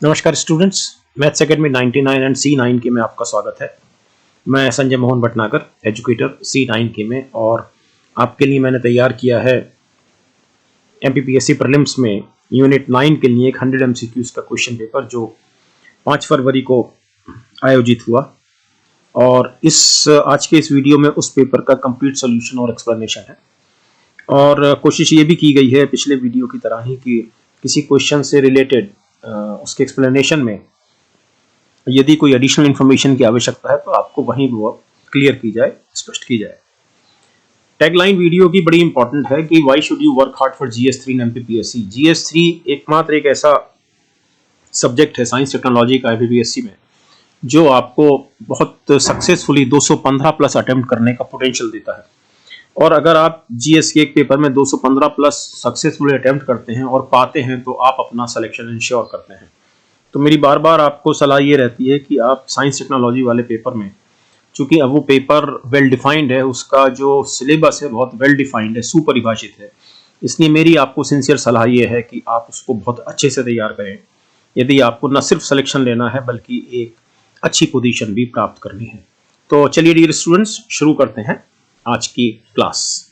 नमस्कार students, maths academy 99 and C9 के में आपका स्वागत है। मैं संजय मोहन भटनागर, एजुकेटर C9 के में, और आपके लिए मैंने तैयार किया है MPPSC प्रीलिम्स में यूनिट 9 के लिए एक 100 MCQs का क्वेश्चन पेपर जो 5 फरवरी को आयोजित हुआ। और आज के इस वीडियो में उस पेपर का कंप्लीट सोल्यूशन और एक्सप्लेनेशन है। और कोशिश ये भी की गई है पिछले वीडियो की तरह ही कि किसी क्वेश्चन से रिलेटेड उसके एक्सप्लेनेशन में यदि कोई एडिशनल इंफॉर्मेशन की आवश्यकता है तो आपको वहीं वो क्लियर की जाए, स्पष्ट की जाए। टैगलाइन वीडियो की बड़ी इंपॉर्टेंट है कि why should you work hard for GS3 in MPPSC। GS3 एकमात्र एक ऐसा सब्जेक्ट है साइंस टेक्नोलॉजी का MPPSC में जो आपको बहुत सक्सेसफुली 215 प्लस अटेम्प्ट करने का पोटेंशियल देता है। और अगर आप GS के एक पेपर में 215 प्लस सक्सेसफुली अटेम्प्ट करते हैं और पाते हैं तो आप अपना सिलेक्शन इंश्योर करते हैं। तो मेरी बार बार आपको सलाह ये रहती है कि आप साइंस टेक्नोलॉजी वाले पेपर में, चूंकि अब वो पेपर वेल डिफाइंड है, उसका जो सिलेबस है बहुत वेल डिफाइंड है, सुपरिभाषित है, इसलिए मेरी आपको सिंसियर सलाह ये है कि आप उसको बहुत अच्छे से तैयार करें यदि आपको न सिर्फ सिलेक्शन लेना है बल्कि एक अच्छी पोजीशन भी प्राप्त करनी है। तो चलिए डियर स्टूडेंट्स, शुरू करते हैं आज की class.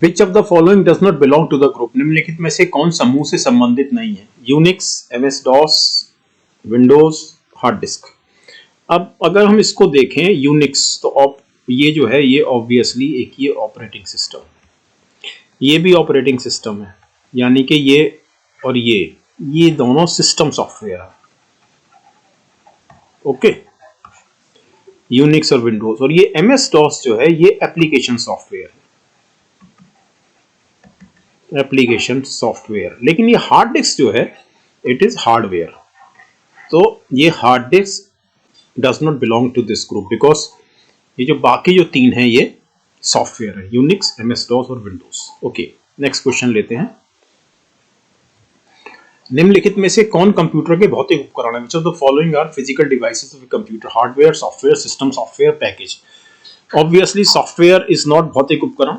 Which of the following does not belong to the group? निम्नलिखित में से कौन समूह से संबंधित नहीं है? Unix, MS DOS, Windows, hard disk. अब अगर हम इसको देखें यूनिक्स, तो ये जो है ये ऑब्वियसली एक ये ऑपरेटिंग सिस्टम, ये भी ऑपरेटिंग सिस्टम है, यानी कि ये और ये दोनों सिस्टम सॉफ्टवेयर है। ओके, यूनिक्स और विंडोज। और ये MS DOS जो है ये एप्लीकेशन सॉफ्टवेयर है, एप्लीकेशन सॉफ्टवेयर। लेकिन ये हार्ड डिस्क जो है इट इज हार्डवेयर। तो ये hard disk does not belong to this group because ये जो बाकी जो तीन है ये सॉफ्टवेयर है, यूनिक्स, MS DOS और विंडोज। ओके, नेक्स्ट क्वेश्चन लेते हैं। निम्नलिखित में से कौन कंप्यूटर के भौतिक उपकरण है? Which of the following are physical devices of a computer? Hardware, software, system software, package. Obviously software is not भौतिक उपकरण,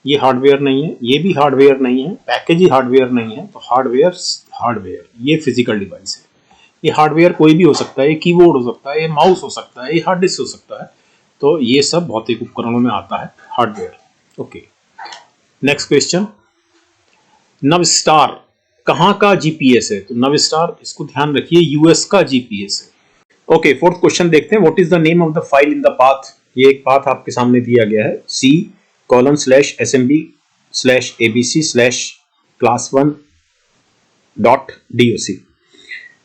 ये हार्डवेयर नहीं है, ये भी हार्डवेयर नहीं है, पैकेज ही हार्डवेयर नहीं है। तो हार्डवेयर ये फिजिकल डिवाइस है। ये हार्डवेयर कोई भी हो सकता है, ये कीबोर्ड हो सकता है, ये माउस हो सकता है, ये हार्ड डिस्क हो सकता है। तो ये सब भौतिक उपकरणों में आता है, hardware. Okay, next question. Navstar कहाँ का GPS है? तो नवस्टार, इसको ध्यान रखिए, US का GPS है। ओके, फोर्थ क्वेश्चन देखते हैं। What is the name of the file in the path? ये एक पाथ आपके सामने दिया गया है, C:/SMB/ABC/class1.doc।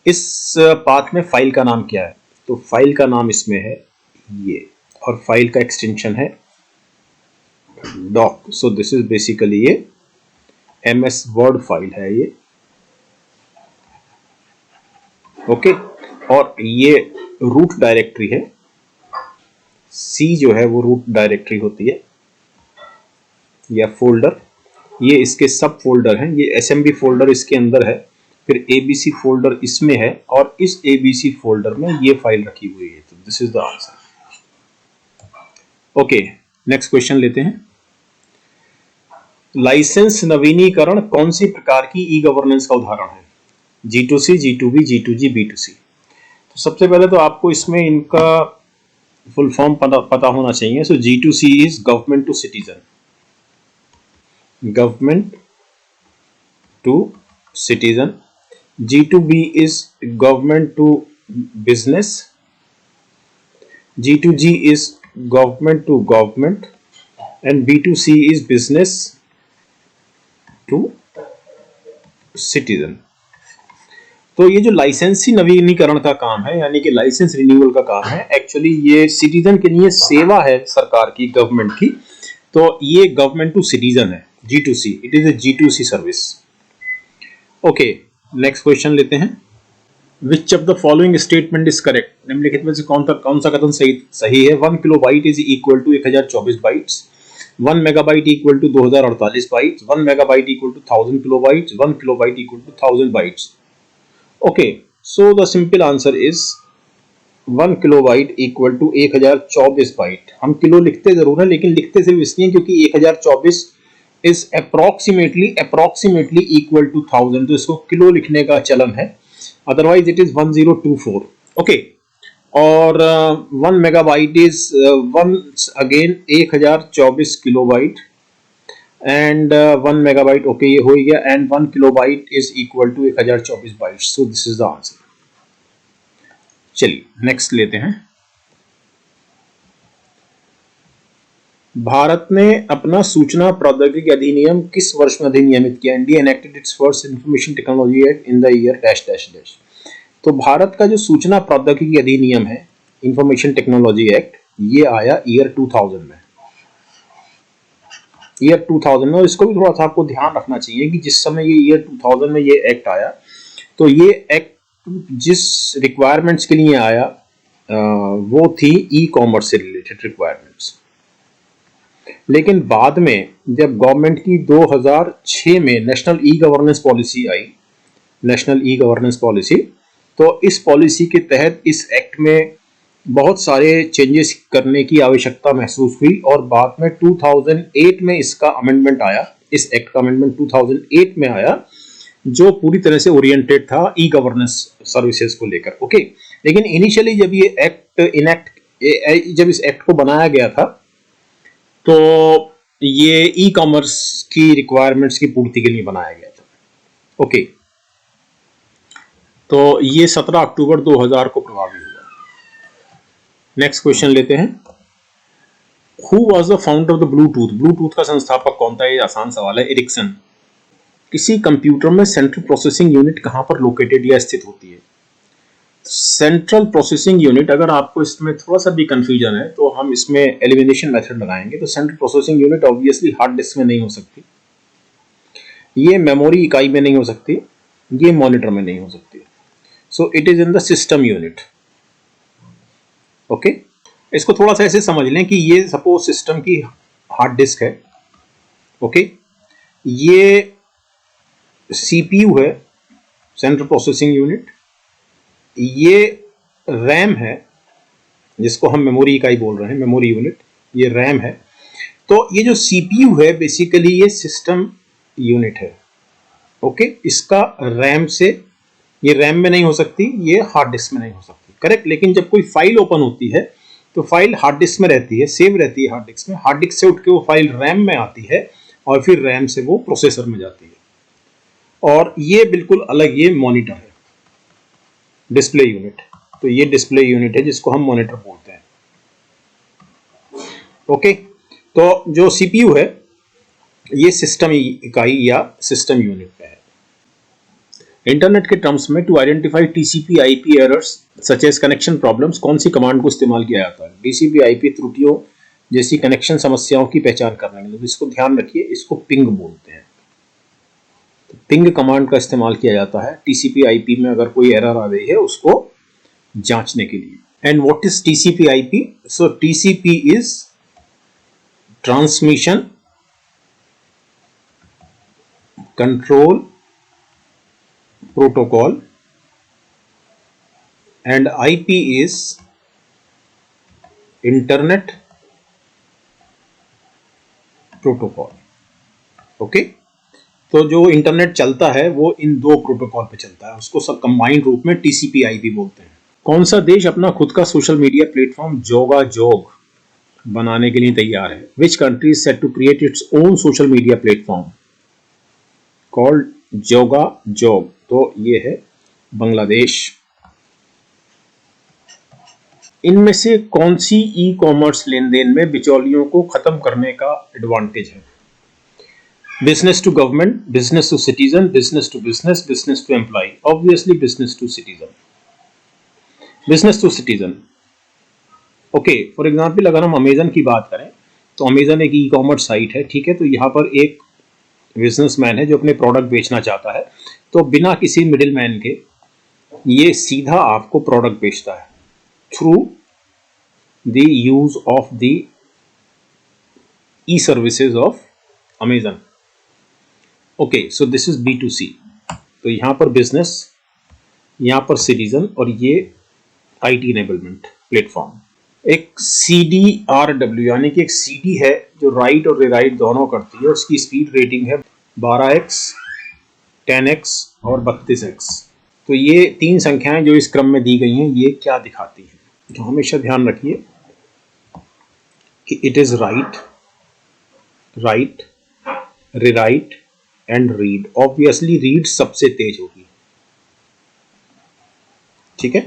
इस पाथ में फाइल का नाम क्या है? तो फाइल का नाम इसमें है ये, और फाइल का एक्सटेंशन है doc। So this is basically ये MS वर्ड फाइल है ये। ओके, और ये रूट डायरेक्टरी है। C जो है वो रूट डायरेक्टरी होती है या फोल्डर, ये इसके सब फोल्डर हैं। ये SMB फोल्डर इसके अंदर है, फिर ABC फोल्डर इसमें है, और इस ABC फोल्डर में ये फाइल रखी हुई है। तो this is the answer. Okay, next question लेते हैं। लाइसेंस नवीनीकरण कौन सी प्रकार की ई गवर्नेंस का उदाहरण है? G2C, G2B, G2G, B2C। तो सबसे पहले तो आपको इसमें इनका फुल फॉर्म पता होना चाहिए। So G2C is government to citizen, government to citizen. G2B is government to business. G2G is government to government, and B2C is business to citizen. तो ये जो लाइसेंसी नवीनीकरण का काम है, यानी कि लाइसेंस रिन्यूअल का काम है, एक्चुअली ये सिटीजन के लिए सेवा है सरकार की, गवर्नमेंट की। तो ये गवर्नमेंट टू सिटीजन है, G2C। It is a G2C service. Okay, next question लेते हैं। Which of the following statement is correct? निम्नलिखित में से कौन सा कथन सही है? 1 kilobyte is equal to 1024 bytes, 1 megabyte equal to 2048 bytes, 1 megabyte equal to 1000 kilobytes, 1 kilobyte equal to 1000 bytes. Okay, so the simple answer is 1 kilobyte equal to 1024 byte. हम kilo लिखते जरूर है, लेकिन लिखते सिर्फ इसलिए क्योंकि 1024 इज अप्रोक्सीमेटली इक्वल टू 1000, तो इसको किलो लिखने का चलन है, अदरवाइज इट इज 1024। ओके, और 1 megabyte is once again 1024 kilobyte, and 1 megabyte, okay ये हो गया, and 1 kilobyte is equal to 1024 byte. So this is the answer. चलिए नेक्स्ट लेते हैं। भारत ने अपना सूचना प्रौद्योगिकी अधिनियम किस वर्ष में अधिनियमित किया? India enacted it's first information technology act in the year dash dash dash. तो भारत का जो सूचना प्रौद्योगिकी अधिनियम है, इंफॉर्मेशन टेक्नोलॉजी एक्ट, ये आया ईयर 2000 में, ईयर 2000 में। और इसको भी थोड़ा सा आपको ध्यान रखना चाहिए कि जिस समय ये ईयर 2000 में ये एक्ट आया, तो ये एक्ट जिस रिक्वायरमेंट्स के लिए आया वो थी ई कॉमर्स से रिलेटेड रिक्वायरमेंट्स। लेकिन बाद में जब गवर्नमेंट की 2006 में नेशनल ई गवर्नेंस पॉलिसी आई, नेशनल ई गवर्नेंस पॉलिसी, तो इस पॉलिसी के तहत इस एक्ट में बहुत सारे चेंजेस करने की आवश्यकता महसूस हुई, और बाद में 2008 में इसका अमेंडमेंट आया, इस एक्ट का अमेंडमेंट 2008 में आया, जो पूरी तरह से ओरिएंटेड था ई गवर्नेंस सर्विसेज को लेकर। ओके, लेकिन इनिशियली जब ये एक्ट जब इस एक्ट को बनाया गया था, तो ये ई कॉमर्स की रिक्वायरमेंट्स की पूर्ति के लिए बनाया गया था। ओके, तो ये 17 अक्टूबर 2000 को प्रभावी हुआ। नेक्स्ट क्वेश्चन लेते हैं। Who was the founder of the Bluetooth? Bluetooth का संस्थापक कौन था? ये आसान सवाल है, एरिक्सन। किसी कंप्यूटर में सेंट्रल प्रोसेसिंग यूनिट कहां पर लोकेटेड या स्थित होती है? सेंट्रल प्रोसेसिंग यूनिट, अगर आपको इसमें थोड़ा सा भी कंफ्यूजन है तो हम इसमें एलिमिनेशन मेथड लगाएंगे। तो central processing unit obviously hard disk में नहीं हो सकती, ये मेमोरी इकाई में नहीं हो सकती, ये मॉनिटर में नहीं हो सकती। सो it is in the system unit. Okay, इसको थोड़ा सा ऐसे समझ लें कि ये सपोज सिस्टम की हार्ड डिस्क है। ओके, ये सीपीयू है, सेंट्रल प्रोसेसिंग यूनिट, ये रैम है जिसको हम मेमोरी इकाई बोल रहे हैं, मेमोरी यूनिट, ये रैम है। तो ये जो सीपीयू है बेसिकली ये सिस्टम यूनिट है। ओके, इसका रैम से, ये रैम में नहीं हो सकती, ये हार्ड डिस्क में नहीं हो सकती, करेक्ट। लेकिन जब कोई फाइल ओपन होती है तो फाइल हार्ड डिस्क में रहती है, सेव रहती है हार्ड डिस्क में, हार्ड डिस्क से उठ के वो फाइल रैम में आती है, और फिर रैम से वो प्रोसेसर में जाती है। और ये बिल्कुल अलग, ये मॉनिटर है, डिस्प्ले यूनिट। तो ये डिस्प्ले यूनिट है जिसको हम मॉनिटर बोलते हैं। ओके, तो जो सीपीयू है ये सिस्टम इकाई या सिस्टम यूनिट पे है। इंटरनेट के टर्म्स में to identify TCP IP errors such as connection problems कौन सी कमांड को इस्तेमाल किया जाता है? टीसीपी आईपी त्रुटियों जैसी कनेक्शन समस्याओं की पहचान करने के लिए। इसको ध्यान रखिए, इसको पिंग बोलते हैं। तो पिंग कमांड का इस्तेमाल किया जाता है टीसीपी आईपी में अगर कोई एरर आ रही है उसको जांचने के लिए। And what is TCP IP? So TCP is transmission control protocol and IP is internet protocol। Okay, तो जो इंटरनेट चलता है वो इन दो प्रोटोकॉल पे चलता है, उसको सब कंबाइंड रूप में टीसीपी आईपी बोलते हैं। कौन सा देश अपना खुद का सोशल मीडिया प्लेटफॉर्म जोगाजोग बनाने के लिए तैयार है? Which country is set to create its own social media platform called Jogajog? तो ये है बांग्लादेश। इनमें से कौन सी ई कॉमर्स लेन देन में बिचौलियों को खत्म करने का एडवांटेज है? Business to government, business to citizen, business to business, business to employ. Obviously business to citizen, business to citizen. Okay, for example अगर हम अमेजन की बात करें तो अमेजन एक ई कॉमर्स साइट है, ठीक है। तो यहाँ पर एक बिजनेसमैन है जो अपने प्रोडक्ट बेचना चाहता है, तो बिना किसी मिडिल मैन के ये सीधा आपको प्रोडक्ट बेचता है through the use of the E services of Amazon. Okay, so this is B2C। तो यहां पर बिजनेस, यहां पर सिटीजन, और ये IT इनेबलमेंट प्लेटफॉर्म। एक CDRW यानी कि एक CD है जो राइट और रीराइट दोनों करती है, उसकी स्पीड रेटिंग है 12x, 10x और 32x। तो ये 3 संख्याएं जो इस क्रम में दी गई हैं, ये क्या दिखाती हैं? तो हमेशा ध्यान रखिए कि it is right, right, rewrite and read. Obviously read सबसे तेज होगी, ठीक है।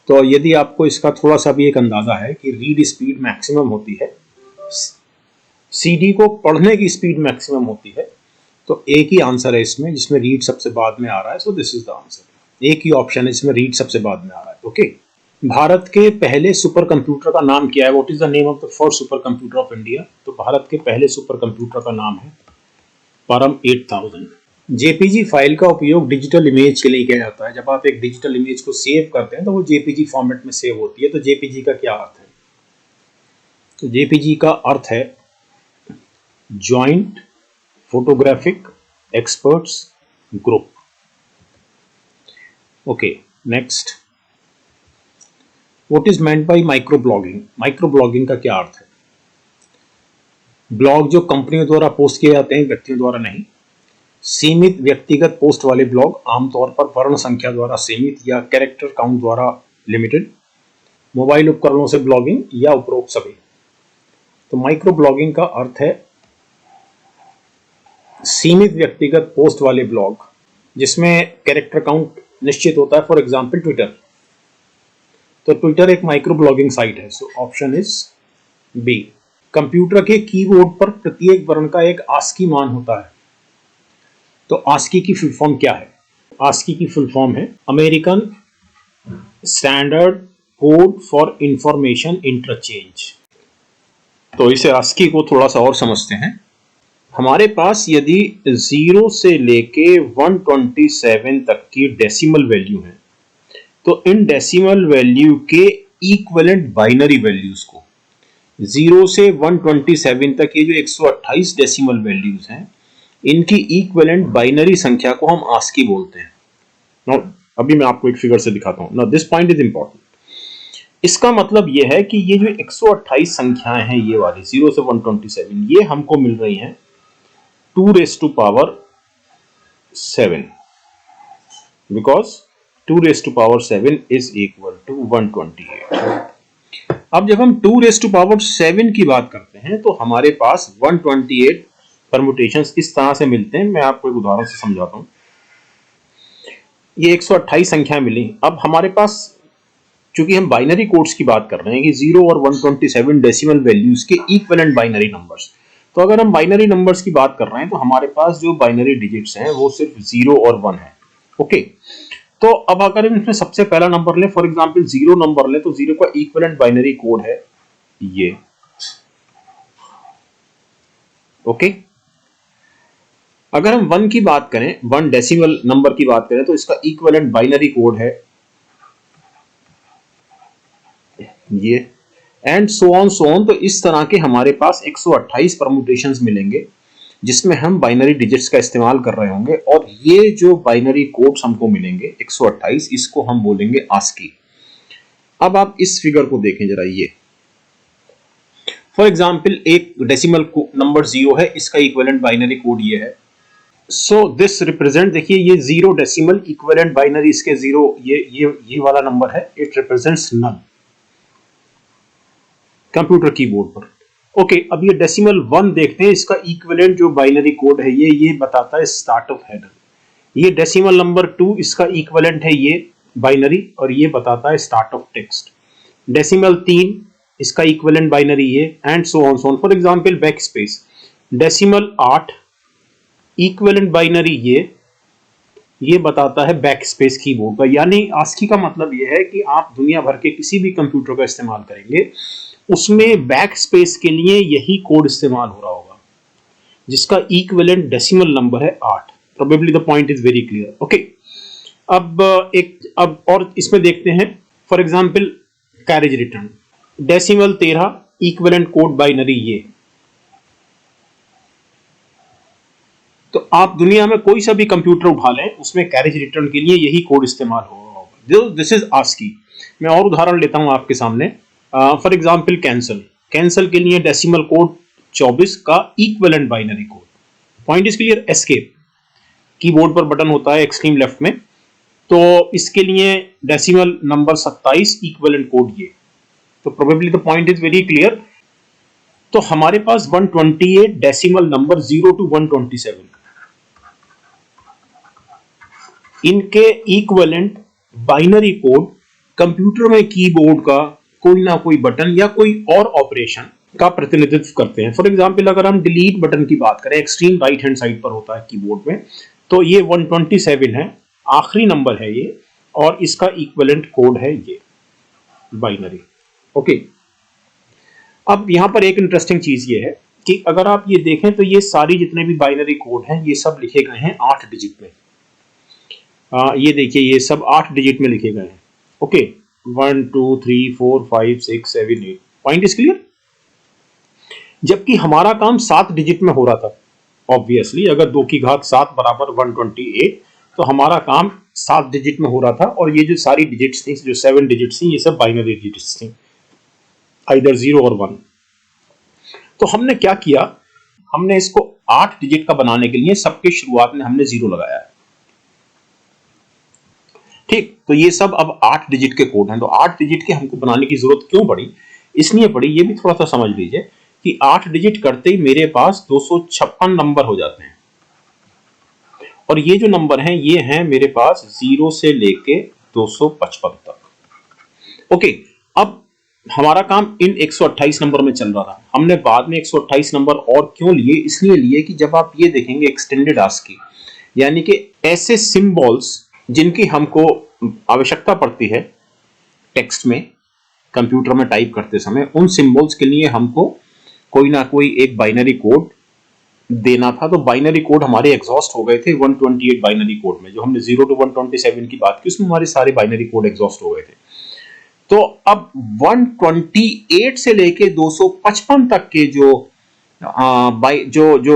तो यदि आपको इसका थोड़ा सा भी एक अंदाजा है कि रीड स्पीड मैक्सिमम होती है, CD को पढ़ने की स्पीड मैक्सिमम होती है, तो एक ही आंसर है इसमें जिसमें रीड सबसे बाद में आ रहा है। So this is the answer. एक ही ऑप्शन है जिसमें रीड सबसे बाद में आ रहा है। ओके। भारत के पहले सुपर कंप्यूटर का नाम क्या है? What is the name of the first super computer of India? तो भारत के पहले सुपर कंप्यूटर का नाम है परम 8000। जेपीजी फाइल का उपयोग डिजिटल इमेज के लिए किया जाता है। जब आप एक डिजिटल इमेज को सेव करते हैं तो वो जेपीजी फॉर्मेट में सेव होती है। तो जेपीजी का क्या अर्थ है? तो जेपीजी का अर्थ है joint photographic experts group. Okay, next, what is meant by micro blogging? Micro blogging का क्या अर्थ है? ब्लॉग जो कंपनियों द्वारा पोस्ट किए जाते हैं, व्यक्तियों द्वारा नहीं। सीमित व्यक्तिगत पोस्ट वाले ब्लॉग, आमतौर पर वर्ण संख्या द्वारा सीमित या कैरेक्टर काउंट द्वारा लिमिटेड। मोबाइल उपकरणों से ब्लॉगिंग या उपरोक्त सभी। तो माइक्रो ब्लॉगिंग का अर्थ है सीमित व्यक्तिगत पोस्ट वाले ब्लॉग जिसमें कैरेक्टर काउंट निश्चित होता है। For example twitter. तो ट्विटर एक माइक्रो ब्लॉगिंग साइट है। So option is B. Computer के कीबोर्ड पर प्रत्येक वर्ण का एक आस्की मान होता है। तो आस्की की फुल फॉर्म क्या है? आस्की की फुल फॉर्म है American standard code for information interchange. तो इसे आस्की को थोड़ा सा और समझते हैं। हमारे पास यदि 0 से लेके 127 तक की डेसिमल वैल्यू है, तो इन डेसिमल वैल्यू के इक्विवेलेंट बाइनरी वैल्यूज को 0 से 127 तक ये जो 128 डेसिमल वैल्यूज हैं, इनकी इक्विवेलेंट बाइनरी संख्या को हम आस्की बोलते हैं। नाउ अभी मैं आपको एक फिगर से दिखाता हूं। Now this point is important. इसका मतलब यह है कि ये जो 128 संख्याएं हैं, ये वाली 0 से 127, ये हमको मिल रही हैं 2⁻7 because 2⁻7 is equal to 128। अब जब हम 2⁻7 की बात करते हैं तो हमारे पास 128 परम्यूटेशंस इस तरह से मिलते हैं। मैं आपको एक उदाहरण से समझाता हूं। ये 128 संख्या मिली। अब हमारे पास, चूंकि हम बाइनरी कोड्स की बात कर रहे हैं कि 0 और 127 डेसिमल वैल्यूज के इक्विवेलेंट बाइनरी नंबर्स, तो अगर हम बाइनरी नंबर्स की बात कर रहे हैं तो हमारे पास जो बाइनरी डिजिट्स हैं वो सिर्फ 0 और 1 है। ओके। तो अब अगर हम इसमें सबसे पहला नंबर लें, फॉर एग्जांपल 0 नंबर लें, तो 0 का इक्विवेलेंट बाइनरी कोड है ये। ओके। अगर हम 1 की बात करें, 1 डेसिमल नंबर की बात करें, तो इसका इक्विवेलेंट बाइनरी कोड है ये, एंड सो ऑन। तो इस तरह के हमारे पास 128 परम्यूटेशंस मिलेंगे जिसमें हम बाइनरी डिजिट्स का इस्तेमाल कर रहे होंगे, और ये जो बाइनरी कोड्स हमको मिलेंगे 128, इसको हम बोलेंगे आस्की। अब आप इस फिगर को देखें जरा। ये फॉर एग्जांपल एक डेसिमल नंबर 0 है, इसका इक्विवेलेंट बाइनरी कोड ये है। सो दिस रिप्रेजेंट, देखिए ये 0 डेसिमल इक्विवेलेंट बाइनरी, इसके 0, ये वाला नंबर है, it represents null computer keyboard पर। ओके, अब ये डेसिमल 1 देखते हैं। इसका इक्विवेलेंट जो बाइनरी कोड है ये बताता है स्टार्ट ऑफ हेडर। ये डेसिमल नंबर 2, इसका इक्विवेलेंट है ये बाइनरी, और ये बताता है स्टार्ट ऑफ टेक्स्ट। डेसिमल 3, इसका इक्विवेलेंट बाइनरी ये, and so on. For example back space. Decimal 8, equivalent binary ये बताता है बैक स्पेस कीबोर्ड का। यानी आस्की का मतलब ये है कि आप दुनिया भर के किसी भी कंप्यूटर का इस्तेमाल करेंगे, उसमें बैक स्पेस के लिए यही कोड इस्तेमाल हो रहा होगा, जिसका इक्विवेलेंट डेसिमल नंबर है 8। Probably the point is very clear. Okay. अब और इसमें देखते हैं, for example carriage return. Decimal 13, equivalent code binary ये। तो आप दुनिया में कोई सा भी कंप्यूटर उठा लें, उसमें कैरेज रिटर्न के लिए यही कोड इस्तेमाल हो रहा होगा। This is ASCII. मैं और उदाहरण लेता हूं आपके सामने। फॉर एग्जाम्पल कैंसल, कैंसल के लिए डेसिमल कोड 24 का equivalent binary code. Point is clear. Escape keyboard पर बटन होता है एक्सट्रीम लेफ्ट में, तो इसके लिए डेसिमल नंबर 27 इक्विवेलेंट कोड ये। तो probably the point is very clear. तो हमारे पास 128 डेसिमल नंबर 0 to 127 इनके इक्विवेलेंट बाइनरी कोड कंप्यूटर में कीबोर्ड का कोई ना कोई बटन या कोई और ऑपरेशन का प्रतिनिधित्व करते हैं। फॉर एग्जांपल अगर हम डिलीट बटन की बात करें, एक्सट्रीम राइट हैंड साइड पर होता है कीबोर्ड में, तो ये 127 है, आखिरी नंबर है ये, और इसका इक्विवेलेंट कोड है ये बाइनरी। ओके, अब यहां पर एक इंटरेस्टिंग चीज ये है कि अगर आप ये देखें तो ये सारी जितने भी बाइनरी कोड हैं ये सब लिखे गए हैं 8 डिजिट में। ये देखिए ये सब 8 डिजिट में लिखे गए हैं। ओके, 1 2 3 4 5 6 7 8। Point is clear. जबकि हमारा काम 7 डिजिट में हो रहा था। ऑब्वियसली अगर 2 की घात 7 बराबर 128, तो हमारा काम 7 डिजिट में हो रहा था, और ये जो सारी डिजिट्स थी, जो 7 डिजिट्स थी, ये सब बाइनरी डिजिट्स थी, आइदर 0 और 1। तो हमने क्या किया, हमने इसको 8 डिजिट का बनाने के लिए सबके शुरुआत में हमने 0 लगाया है। ठीक, तो ये सब अब 8 डिजिट के कोड हैं। तो 8 डिजिट के हमको बनाने की जरूरत क्यों पड़ी? इसलिए पड़ी, ये भी थोड़ा सा समझ लीजिए कि 8 डिजिट करते ही मेरे पास 256 नंबर हो जाते हैं, और ये जो नंबर हैं ये हैं मेरे पास 0 से लेके 255 तक। ओके, अब हमारा काम इन 128 नंबर में चल रहा था। हमने बाद में 128 नंबर और क्यों लिए? इसलिए लिए कि जब आप ये देखेंगे एक्सटेंडेड आस्की, यानी कि ऐसे सिंबल्स जिनकी हमको आवश्यकता पड़ती है टेक्स्ट में, कंप्यूटर में टाइप करते समय, उन सिंबल्स के लिए हमको कोई ना कोई एक बाइनरी कोड देना था। तो बाइनरी कोड हमारे एग्जॉस्ट हो गए थे 128 बाइनरी कोड में। जो हमने 0 to 127 की बात की, उसमें हमारे सारे बाइनरी कोड एग्जॉस्ट हो गए थे। तो अब 128 से लेके 255 तक के जो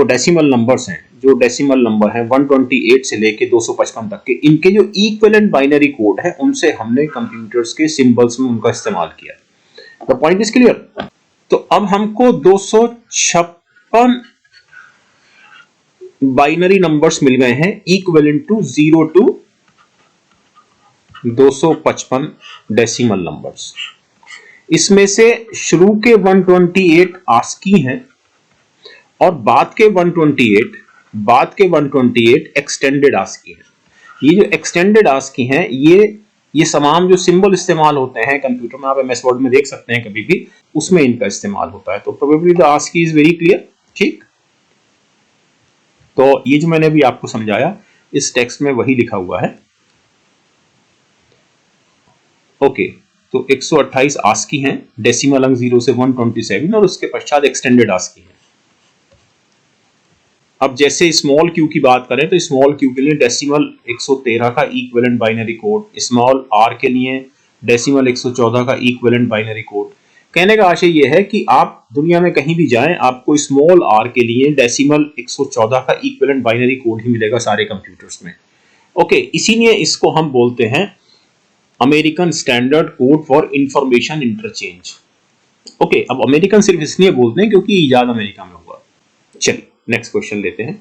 डेसिमल नंबर्स हैं, जो डेसिमल नंबर है 128 से लेके 255 तक के, इनके जो इक्विवेलेंट बाइनरी कोड है, उनसे हमने कंप्यूटर्स के सिंबल्स में उनका इस्तेमाल किया। The point is clear. तो अब हमको 256 बाइनरी नंबर्स मिल गए हैं equivalent to 0 to 255 decimal numbers. इसमें से शुरू के 128 आस्की हैं, और बाद के 128 एक्सटेंडेड आस्की हैं। ये जो एक्सटेंडेड आस्की हैं, ये तमाम जो सिंबल इस्तेमाल होते हैं कंप्यूटर में, आप एमएस वर्ड में देख सकते हैं कभी भी, उसमें इनका इस्तेमाल होता है। तो probably the ASCII is very clear. ठीक, तो ये जो मैंने अभी आपको समझाया इस टेक्स्ट में वही लिखा हुआ है। ओके, तो 128 आस्की हैं, डेसिमल अंक 0 से 127, और उसके पश्चात एक्सटेंडेड आस्की है। अब जैसे स्मॉल क्यू की बात करें तो स्मॉल क्यू के लिए डेसिमल 113 का equivalent binary code, small R के लिए डेसिमल 114 का इक्विवेलेंट बाइनरी कोड। कहने का आशय यह है कि आप दुनिया में कहीं भी जाएं, आपको स्मॉल आर के लिए डेसिमल 114 का इक्विवेलेंट बाइनरी कोड ही मिलेगा सारे कंप्यूटर्स में। ओके, इसीलिए इसको हम बोलते हैं American standard code for information interchange. Okay, अब अमेरिकन सिर्फ इसलिए बोलते हैं क्योंकि इजाद अमेरिका में हुआ। चलिए नेक्स्ट क्वेश्चन लेते हैं।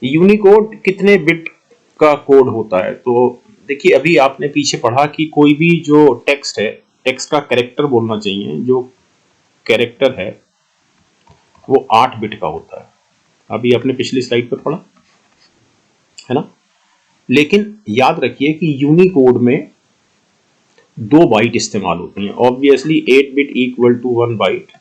यूनिकोड कितने बिट का कोड होता है? तो देखिए, अभी आपने पीछे पढ़ा कि कोई भी जो टेक्स्ट है, टेक्स्ट का कैरेक्टर बोलना चाहिए, जो कैरेक्टर है वो 8 बिट का होता है। अभी आपने पिछली स्लाइड पर पढ़ा है ना। लेकिन याद रखिए कि यूनिकोड में 2 बाइट इस्तेमाल होती हैं। Obviously 8 bit equal to 1 byte.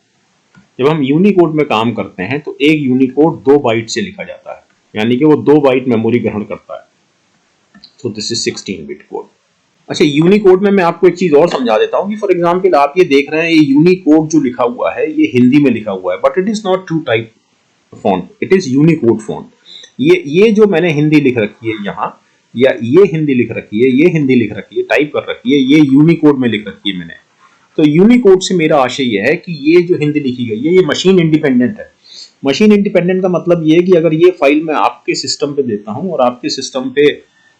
जब हम यूनिकोड में काम करते हैं तो एक यूनिकोड 2 बाइट से लिखा जाता है, यानी कि वो 2 बाइट मेमोरी ग्रहण करता है। तो दिस इज 16 बिट कोड। अच्छा, यूनिकोड में मैं आपको एक चीज और समझा देता हूं कि फॉर एग्जांपल आप ये देख रहे हैं, ये यूनिकोड जो लिखा हुआ है ये हिंदी में लिखा हुआ है, but it is not true type font, it is Unicode font. ये जो मैंने हिंदी लिख रखी है यहाँ, या ये हिंदी लिख रखी है, ये हिंदी लिख रखी है, टाइप कर रखी है, ये यूनिकोड में लिख रखी है मैंने। तो यूनिकोड से मेरा आशय यह है कि ये जो हिंदी लिखी गई है ये मशीन इंडिपेंडेंट है। मशीन इंडिपेंडेंट का मतलब ये है कि अगर ये फाइल मैं आपके सिस्टम पे देता हूं और आपके सिस्टम पे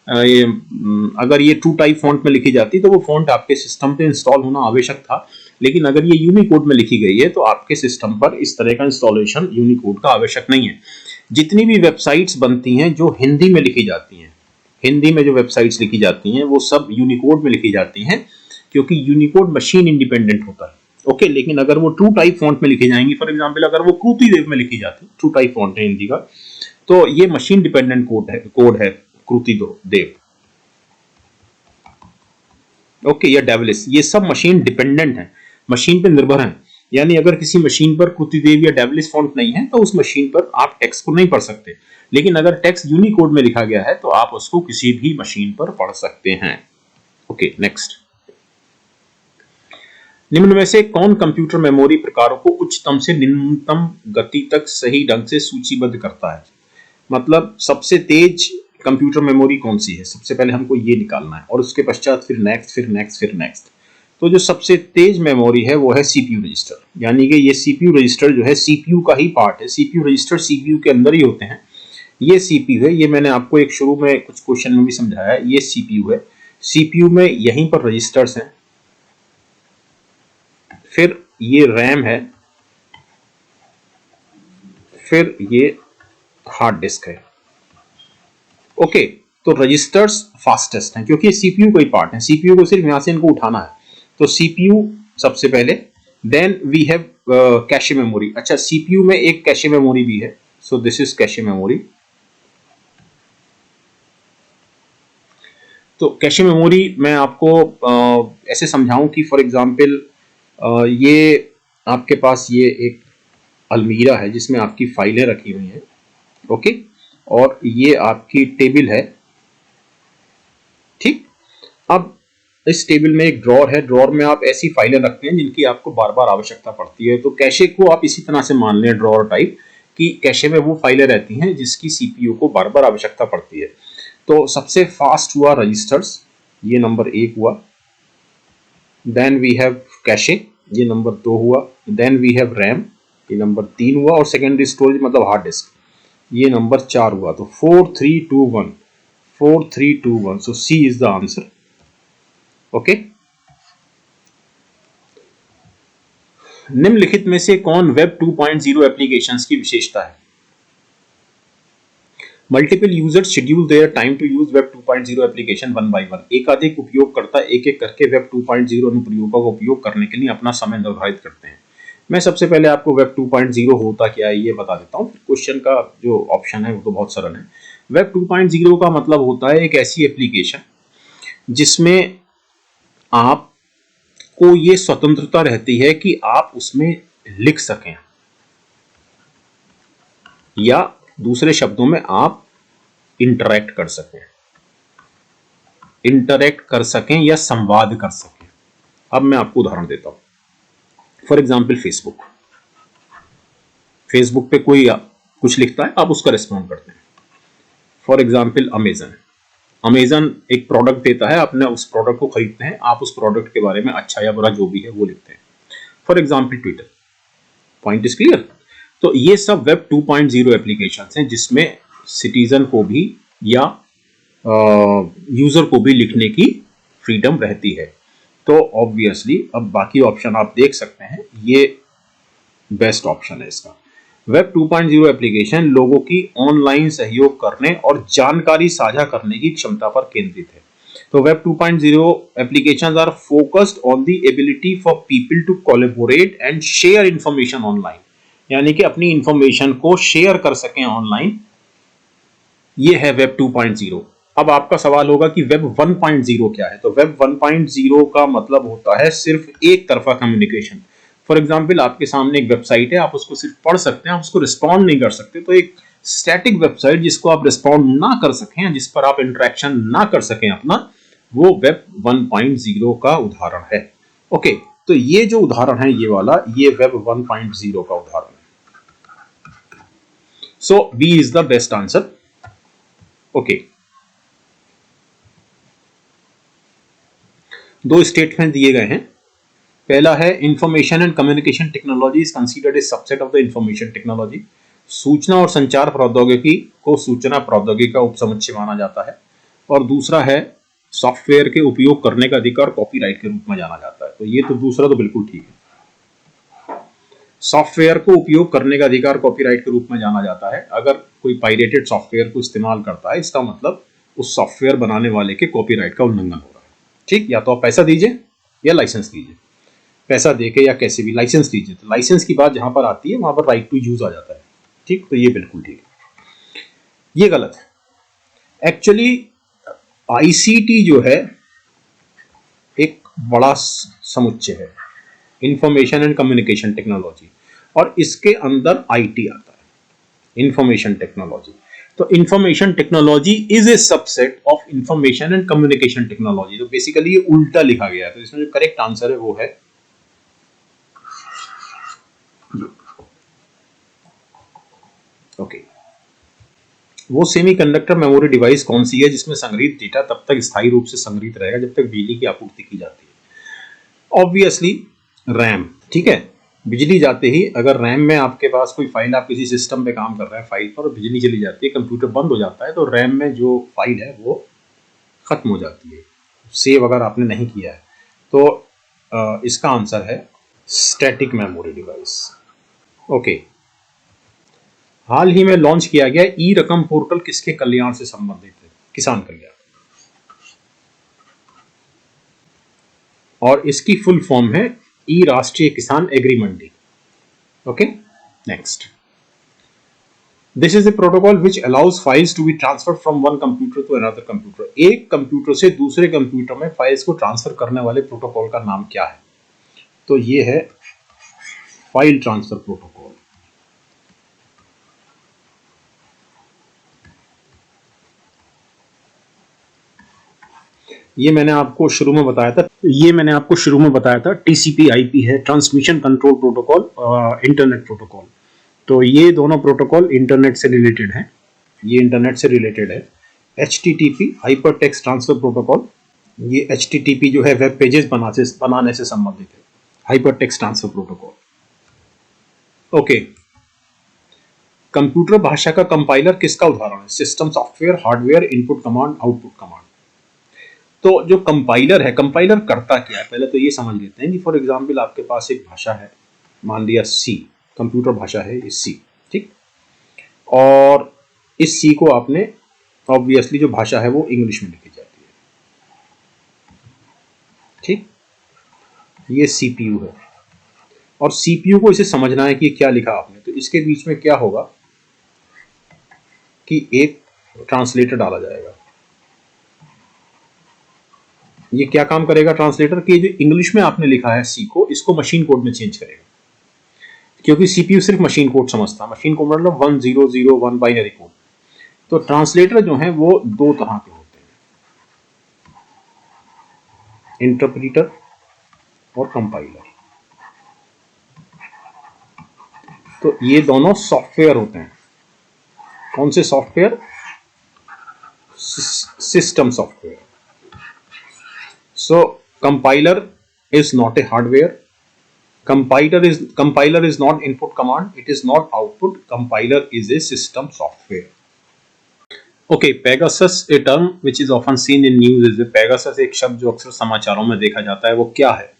अगर ये ट्रू टाइप फॉन्ट में लिखी जाती तो वो फॉन्ट आपके सिस्टम पे इंस्टॉल होना आवश्यक था, लेकिन अगर ये यूनिकोड में लिखी गई है तो आपके सिस्टम पर इस तरह का इंस्टॉलेशन यूनिकोड का आवश्यक नहीं है। जितनी भी वेबसाइट्स बनती हैं जो हिंदी में लिखी जाती हैं, हिंदी में जो वेबसाइट्स लिखी जाती हैं वो सब यूनिकोड में लिखी जाती हैं, क्योंकि यूनिकोड मशीन इंडिपेंडेंट होता है। ओके, लेकिन अगर वो ट्रू टाइप फॉन्ट में लिखी जाएंगी, फॉर एग्जांपल अगर वो कृति देव में लिखी जाती, ट्रू टाइप फॉन्ट है हिंदी का, तो ये मशीन डिपेंडेंट कोड है कृति देव। ओके, या डेविलिस, ये सब मशीन डिपेंडेंट है, मशीन पे निर्भर है। यानी अगर किसी मशीन पर कृति देव या डेविलिस फॉन्ट नहीं है तो उस मशीन पर आप टेक्स्ट को नहीं पढ़ सकते, लेकिन अगर टेक्स्ट यूनिकोड में लिखा गया है तो आप उसको किसी भी मशीन पर पढ़ सकते हैं। Okay, next. निम्न में से कौन कंप्यूटर मेमोरी प्रकारों को उच्चतम से निम्नतम गति तक सही ढंग से सूचीबद्ध करता है? मतलब सबसे तेज कंप्यूटर मेमोरी कौन सी है, सबसे पहले हमको ये निकालना है, और उसके पश्चात फिर नेक्स्ट, फिर नेक्स्ट, फिर नेक्स्ट। तो जो सबसे तेज मेमोरी है वो है सीपीयू रजिस्टर, यानी कि ये सीपीयू रजिस्टर जो है सीपीयू का ही पार्ट है। सीपीयू रजिस्टर सीपीयू के अंदर ही होते हैं। ये सीपीयू है, ये मैंने आपको एक शुरू में कुछ क्वेश्चन में भी समझाया है। ये सीपीयू है, सीपीयू में यहीं पर रजिस्टर्स हैं, फिर ये रैम है, फिर ये हार्ड डिस्क है। ओके, तो रजिस्टर्स फास्टेस्ट हैं क्योंकि सीपीयू का ही पार्ट है, सीपीयू को सिर्फ यहां से इनको उठाना है। तो सीपीयू सबसे पहले, then we have cache memory. अच्छा, सीपीयू में एक कैशे मेमोरी भी है, so this is cache memory. तो कैशे मेमोरी मैं आपको ऐसे समझाऊं कि फॉर एग्जांपल ये आपके पास ये एक अलमीरा है जिसमें आपकी फाइलें रखी हुई हैं। ओके, और ये आपकी टेबल है, ठीक। अब इस टेबल में एक ड्रॉर है, ड्रॉर में आप ऐसी फाइलें रखते हैं जिनकी आपको बार बार आवश्यकता पड़ती है। तो कैशे को आप इसी तरह से मान लें, ड्रॉर टाइप, कि कैशे में वो फाइलें रहती हैं जिसकी सीपीयू को बार बार आवश्यकता पड़ती है। तो सबसे फास्ट हुआ रजिस्टर्स, ये नंबर 1 हुआ। देन वी हैव कैशे, ये नंबर 2 हुआ। देन वी हैव रैम, ये नंबर 3 हुआ। और सेकेंडरी स्टोरेज मतलब हार्ड डिस्क, ये नंबर 4 हुआ। तो 4 3 2 1, 4 3 2 1, so C is the answer. Okay, निम्नलिखित में से कौन वेब 2.0 एप्लीकेशंस की विशेषता है? Multiple users schedule their time to use web 2.0 application one by one. एकाधिक उपयोगकर्ता एक एक करके वेब 2.0 अनुप्रयोगों का उपयोग करने के लिए अपना समय निर्धारित करते हैं। मैं सबसे पहले आपको वेब 2.0 होता क्या है ये बता देता हूँ। क्वेश्चन का जो ऑप्शन है वो तो बहुत सरल है। वेब 2.0 का मतलब होता है एक ऐसी एप्लीकेशन जिसमें आपको ये स्वतंत्रता रहती है कि आप उसमें लिख सकें, या दूसरे शब्दों में आप इंटरैक्ट कर सकें या संवाद कर सकें। अब मैं आपको उदाहरण देता हूं। फॉर एग्जाम्पल फेसबुक पे कोई कुछ लिखता है, आप उसका रिस्पॉन्ड करते हैं। फॉर एग्जाम्पल अमेजन एक प्रोडक्ट देता है, अपने उस प्रोडक्ट को खरीदते हैं, आप उस प्रोडक्ट के बारे में अच्छा या बुरा जो भी है वो लिखते हैं। For example Twitter. Point is clear? तो ये सब वेब 2.0 एप्लीकेशंस हैं जिसमें सिटीजन को भी या यूजर को भी लिखने की फ्रीडम रहती है। तो ऑब्वियसली अब बाकी ऑप्शन आप देख सकते हैं, ये बेस्ट ऑप्शन है इसका। वेब 2.0 एप्लीकेशन लोगों की ऑनलाइन सहयोग करने और जानकारी साझा करने की क्षमता पर केंद्रित है। तो web 2.0 applications are focused on the ability for people to collaborate and share information online, यानी कि अपनी इंफॉर्मेशन को शेयर कर सकें ऑनलाइन। ये है वेब 2.0। अब आपका सवाल होगा कि वेब 1.0 क्या है? तो वेब 1.0 का मतलब होता है सिर्फ एक तरफा कम्युनिकेशन। फॉर एग्जाम्पल आपके सामने एक वेबसाइट है, आप उसको सिर्फ पढ़ सकते हैं, आप उसको रिस्पॉन्ड नहीं कर सकते। तो एक स्टैटिक वेबसाइट जिसको आप रिस्पॉन्ड ना कर सकें, जिस पर आप इंटरेक्शन ना कर सकें अपना, वो वेब 1.0 का उदाहरण है। ओके, तो ये जो उदाहरण है ये वाला, ये वेब 1.0 का उदाहरण है। So B is the best answer. Okay, दो स्टेटमेंट दिए गए हैं। पहला है information and communication technology is considered a subset of the information technology. सूचना और संचार प्रौद्योगिकी को सूचना प्रौद्योगिकी का उपसमुच्चय माना जाता है। और दूसरा है सॉफ्टवेयर के उपयोग करने का अधिकार कॉपीराइट के रूप में जाना जाता है। तो ये तो दूसरा तो बिल्कुल ठीक है। सॉफ्टवेयर को उपयोग करने का अधिकार कॉपीराइट के रूप में जाना जाता है। अगर कोई पायरेटेड सॉफ्टवेयर को इस्तेमाल करता है, इसका मतलब उस सॉफ्टवेयर बनाने वाले के कॉपीराइट का उल्लंघन हो रहा है। ठीक, या तो आप पैसा दीजिए या लाइसेंस दीजिए, पैसा देके या कैसे भी लाइसेंस दीजिए। तो लाइसेंस की बात जहां पर आती है वहां पर राइट टू यूज आ जाता है। ठीक, तो ये बिल्कुल ठीक है, ये गलत है। एक्चुअली आईसीटी जो है एक बड़ा समुच्चय है, इंफॉर्मेशन एंड कम्युनिकेशन टेक्नोलॉजी, और इसके अंदर आईटी आता है, इंफॉर्मेशन टेक्नोलॉजी। तो information technology is a subset of information and communication technology. तो बेसिकली ये उल्टा लिखा गया है, तो इसमें जो करेक्ट आंसर है वो है ओके। वो सेमीकंडक्टर मेमोरी डिवाइस कौन सी है जिसमें संग्रहित डेटा तब तक स्थायी रूप से संग्रहित रहेगा जब तक बिजली की आपूर्ति की जाती है? Obviously RAM. ठीक है, बिजली जाते ही अगर रैम में आपके पास कोई फाइल, आप किसी सिस्टम पे काम कर रहे हैं फाइल पर, और बिजली चली जाती है, कंप्यूटर बंद हो जाता है, तो रैम में जो फाइल है वो खत्म हो जाती है, सेव अगर आपने नहीं किया है। तो इसका आंसर है स्टैटिक मेमोरी डिवाइस। ओके, हाल ही में लॉन्च किया गया ई रकम पोर्टल किसके कल्याण से संबंधित है? किसान कल्याण, और इसकी फुल फॉर्म है ई राष्ट्रीय किसान agri mandi. Okay, next. This is a protocol which allows files to be transferred from one computer to another computer. एक कंप्यूटर से दूसरे कंप्यूटर में फाइल्स को ट्रांसफर करने वाले प्रोटोकॉल का नाम क्या है? तो ये है फाइल ट्रांसफर प्रोटोकॉल। ये मैंने आपको शुरू में बताया था, TCP/IP है, transmission control protocol, internet protocol. तो ये दोनों प्रोटोकॉल इंटरनेट से रिलेटेड हैं, ये इंटरनेट से रिलेटेड है। HTTP hyper text transfer protocol, ये HTTP जो है वेब पेजेस बनाने से संबंधित है, hyper text transfer protocol. Okay, computer भाषा का कंपाइलर किसका उदाहरण है? System software, hardware, input command, output command. तो जो कंपाइलर है, कंपाइलर करता क्या है पहले तो ये समझ लेते हैं कि फॉर एग्जांपल आपके पास एक भाषा है, मान लिया सी, कंप्यूटर भाषा है ये सी। ठीक, और इस सी को आपने, ऑब्वियसली जो भाषा है वो इंग्लिश में लिखी जाती है। ठीक, ये सीपीयू है, और सीपीयू को इसे समझना है कि क्या लिखा आपने, तो इसके बीच में क्या होगा कि एक ट्रांसलेटर डाला जाएगा। ये क्या काम करेगा ट्रांसलेटर, कि जो इंग्लिश में आपने लिखा है सी को, इसको मशीन कोड में चेंज करेगा, क्योंकि सीपीयू सिर्फ मशीन कोड समझता है। मशीन कोड मतलब 1001 बाइनरी कोड। तो ट्रांसलेटर जो है वो दो तरह के होते हैं, इंटरप्रीटर और कंपाइलर। तो ये दोनों सॉफ्टवेयर होते हैं। कौन से software? System software. So compiler is not a hardware, compiler is not input command, it is not output, compiler is a system software. Okay, Pegasus, a term which is often seen in news, is a Pegasus एक शब्द जो अक्सर समाचारों में देखा जाता है, वो क्या है?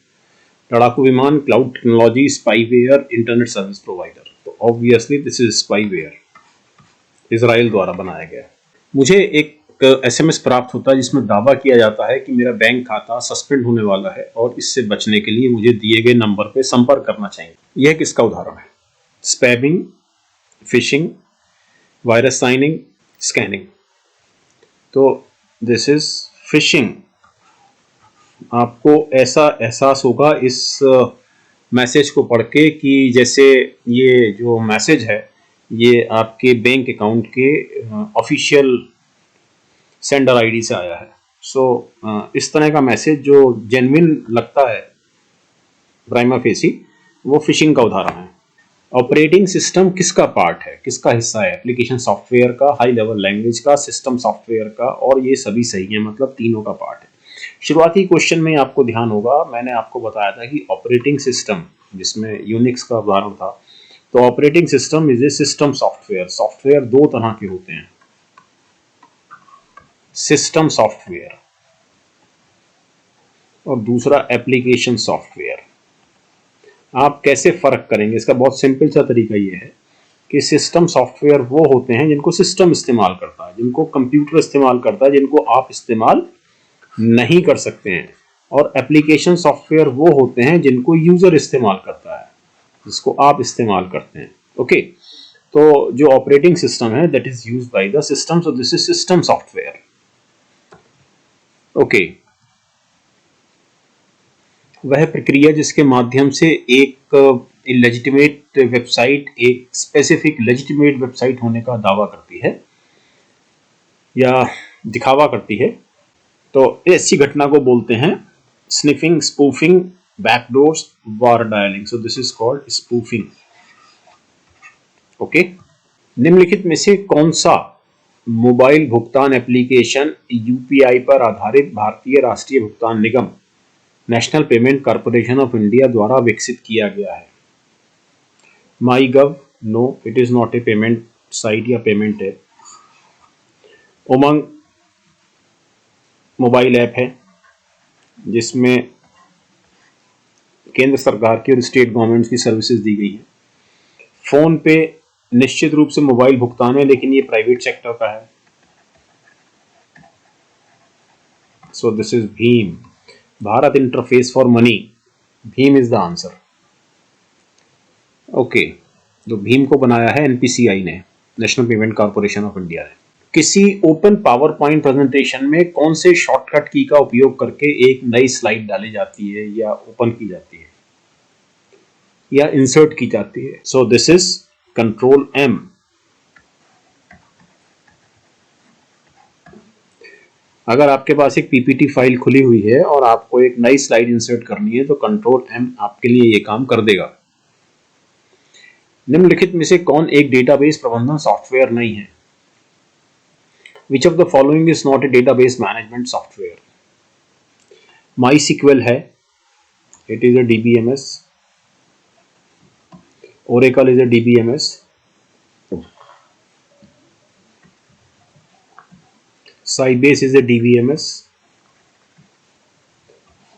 लड़ाकू विमान, cloud technology, spyware, internet service provider. तो obviously this is spyware, Israel द्वारा बनाया गया। मुझे एक SMS प्राप्त होता है जिसमें दावा किया जाता है कि मेरा बैंक खाता सस्पेंड होने वाला है और इससे बचने के लिए मुझे दिए गए नंबर पर संपर्क करना चाहिए। यह किसका उदाहरण है? Spamming, fishing, virus signing, scanning. तो दिस इज फिशिंग। आपको ऐसा एहसास होगा इस मैसेज को पढ़ के कि जैसे ये जो मैसेज है ये आपके बैंक अकाउंट के ऑफिशियल सेंडर आईडी से आया है। सो इस तरह का मैसेज जो जेन्युइन लगता है प्राइमा फेसी, वो फिशिंग का उदाहरण है। ऑपरेटिंग सिस्टम किसका पार्ट है, किसका हिस्सा है? एप्लीकेशन सॉफ्टवेयर का, हाई लेवल लैंग्वेज का, सिस्टम सॉफ्टवेयर का, और ये सभी सही है, मतलब तीनों का पार्ट है। शुरुआती क्वेश्चन में आपको ध्यान होगा, मैंने आपको बताया था कि ऑपरेटिंग सिस्टम, जिसमें यूनिक्स का उदाहरण था, तो operating system is a system software. Software दो तरह के होते हैं, सिस्टम सॉफ्टवेयर और दूसरा एप्लीकेशन सॉफ्टवेयर। आप कैसे फर्क करेंगे, इसका बहुत सिंपल सा तरीका ये है कि सिस्टम सॉफ्टवेयर वो होते हैं जिनको सिस्टम इस्तेमाल करता है, जिनको कंप्यूटर इस्तेमाल करता है, जिनको आप इस्तेमाल नहीं कर सकते हैं। और एप्लीकेशन सॉफ्टवेयर वो होते हैं जिनको यूजर इस्तेमाल करता है, जिसको आप इस्तेमाल करते हैं। ओके, तो जो ऑपरेटिंग सिस्टम है that is used by the system, so this is system software. Okay, वह प्रक्रिया जिसके माध्यम से एक लेजिटिमेट वेबसाइट एक स्पेसिफिक लेजिटिमेट वेबसाइट होने का दावा करती है या दिखावा करती है, तो ऐसी घटना को बोलते हैं sniffing, spoofing, backdoors, war dialing. So this is called spoofing. Okay, निम्नलिखित में से कौन सा मोबाइल भुगतान एप्लीकेशन यूपीआई पर आधारित भारतीय राष्ट्रीय भुगतान निगम national payment corporation of India द्वारा विकसित किया गया है? MyGov, no, it is not a payment site या payment app. Umang mobile app है जिसमें केंद्र सरकार की और स्टेट गवर्नमेंट की सर्विसेज दी गई है। फोन पे निश्चित रूप से मोबाइल भुगतान है, लेकिन ये प्राइवेट सेक्टर का है। So this is Bhim, Bharat interface for money. Bhim is the answer. Okay, तो भीम को बनाया है एनपीसीआई ने, national payment corporation of India ने। किसी ओपन पावर पॉइंट प्रेजेंटेशन में कौन से शॉर्टकट की का उपयोग करके एक नई स्लाइड डाली जाती है या ओपन की जाती है या इंसर्ट की जाती है? So this is control M. अगर आपके पास एक पीपीटी फाइल खुली हुई है और आपको एक नई स्लाइड इंसर्ट करनी है तो कंट्रोल एम आपके लिए ये काम कर देगा। निम्नलिखित में से कौन एक डेटाबेस प्रबंधन सॉफ्टवेयर नहीं है? Which of the following is not a database management software? MySQL है, it is a DBMS. Oracle is a DBMS. Sybase is a DBMS.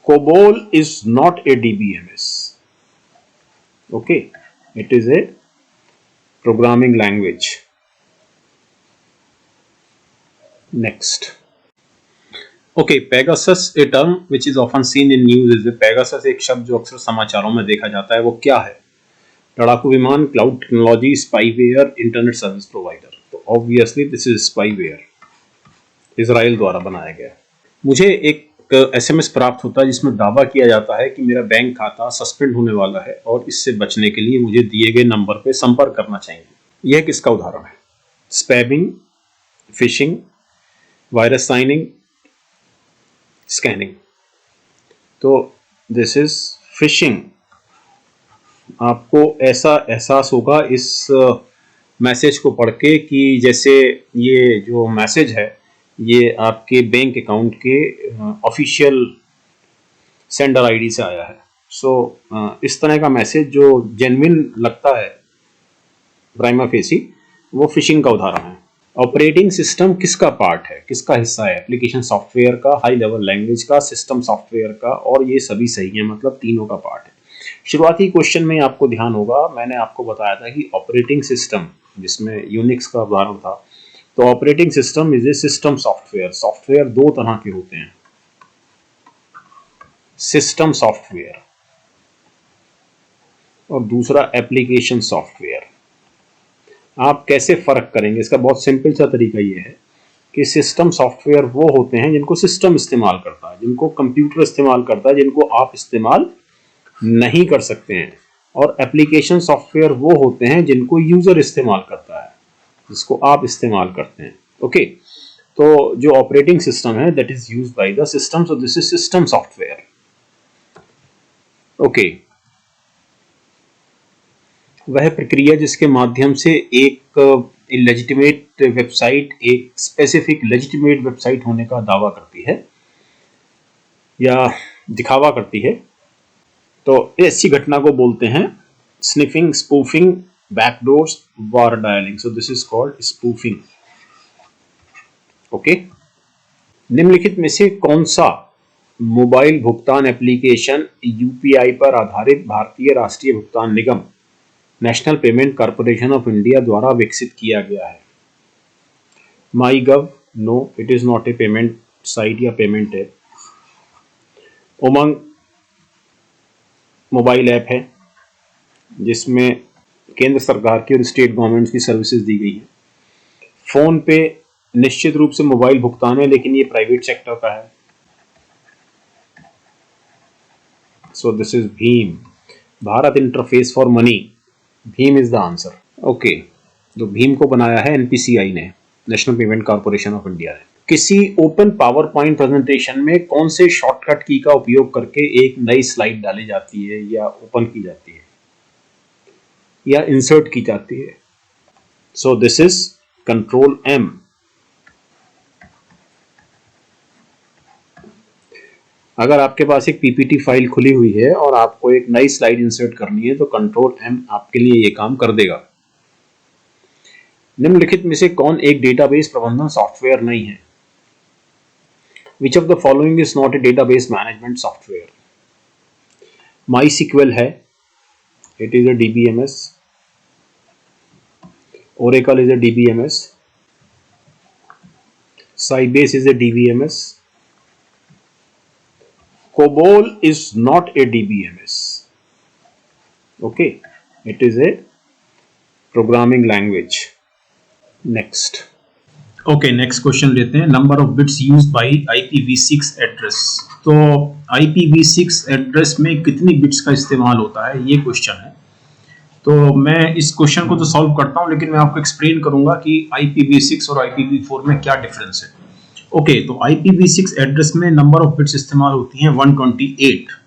COBOL is not a DBMS. Okay, it is a programming language. Next. Okay, Pegasus, a term which is often seen in news is a Pegasus, एक शब्द जो अक्सर समाचारों में देखा जाता है, वो क्या है? लड़ाकू विमान, cloud technology, spyware, internet service provider. तो obviously this is spyware, Israel द्वारा बनाया गया। मुझे एक एसएमएस प्राप्त होता है जिसमें दावा किया जाता है कि मेरा बैंक खाता सस्पेंड होने वाला है और इससे बचने के लिए मुझे दिए गए नंबर पर संपर्क करना चाहिए। यह किसका उदाहरण है? Spamming, fishing, virus signing, scanning. तो दिस इज फिशिंग। आपको ऐसा एहसास होगा इस मैसेज को पढ़ के कि जैसे ये जो मैसेज है ये आपके बैंक अकाउंट के ऑफिशियल सेंडर आईडी से आया है। सो इस तरह का मैसेज जो जेन्युइन लगता है प्राइमा फेसी, वो फिशिंग का उदाहरण है। ऑपरेटिंग सिस्टम किसका पार्ट है, किसका हिस्सा है? एप्लीकेशन सॉफ्टवेयर का, हाई लेवल लैंग्वेज का, सिस्टम सॉफ्टवेयर का, और ये सभी सही है, मतलब तीनों का पार्ट है। शुरुआती क्वेश्चन में आपको ध्यान होगा, मैंने आपको बताया था कि ऑपरेटिंग सिस्टम, जिसमें यूनिक्स का उदाहरण था, तो operating system is a system software. Software दो तरह के होते हैं, सिस्टम सॉफ्टवेयर और दूसरा एप्लीकेशन सॉफ्टवेयर। आप कैसे फर्क करेंगे, इसका बहुत सिंपल सा तरीका ये है कि सिस्टम सॉफ्टवेयर वो होते हैं जिनको सिस्टम इस्तेमाल करता है, जिनको कंप्यूटर इस्तेमाल करता है, जिनको आप इस्तेमाल नहीं कर सकते हैं। और एप्लीकेशन सॉफ्टवेयर वो होते हैं जिनको यूजर इस्तेमाल करता है, जिसको आप इस्तेमाल करते हैं। ओके, तो जो ऑपरेटिंग सिस्टम है that is used by the system, so this is system software. Okay, वह प्रक्रिया जिसके माध्यम से एक लेजिटिमेट वेबसाइट एक स्पेसिफिक लेजिटिमेट वेबसाइट होने का दावा करती है या दिखावा करती है, तो ऐसी घटना को बोलते हैं sniffing, spoofing, backdoors, war dialing. So this is called spoofing. Okay, निम्नलिखित में से कौन सा मोबाइल भुगतान एप्लीकेशन यूपीआई पर आधारित भारतीय राष्ट्रीय भुगतान निगम national payment corporation of India द्वारा विकसित किया गया है। MyGov, no, it is not a payment site या payment app. Umang mobile app है जिसमें केंद्र सरकार की और स्टेट गवर्नमेंट्स की सर्विसेज दी गई है। फोन पे निश्चित रूप से मोबाइल भुगतान है, लेकिन ये प्राइवेट सेक्टर का है। So this is Bhim, Bharat interface for money. Bhim is the answer. Okay, तो भीम को बनाया है एनपीसीआई ने, national payment corporation of India ने। किसी ओपन पावर पॉइंट प्रेजेंटेशन में कौन से शॉर्टकट की का उपयोग करके एक नई स्लाइड डाली जाती है या ओपन की जाती है या इंसर्ट की जाती है? So this is control M. अगर आपके पास एक पीपीटी फाइल खुली हुई है और आपको एक नई स्लाइड इंसर्ट करनी है तो कंट्रोल एम आपके लिए ये काम कर देगा। निम्नलिखित में से कौन एक डेटाबेस प्रबंधन सॉफ्टवेयर नहीं है? Which of the following is not a database management software? MySQL है, it is a DBMS. Oracle is a DBMS. Sybase is a DBMS. COBOL is not a DBMS. Okay, it is a programming language. Next. Okay, next question लेते हैं। Number of bits used by IPv6 address. तो IPv6 address में कितनी bits का इस्तेमाल होता है, ये क्वेश्चन है। तो मैं इस क्वेश्चन को तो सॉल्व करता हूं, लेकिन मैं आपको एक्सप्लेन करूंगा कि IPv6 और IPv4 में क्या डिफरेंस है। ओके, तो IPv6 एड्रेस में नंबर ऑफ बिट्स इस्तेमाल होती हैं 128।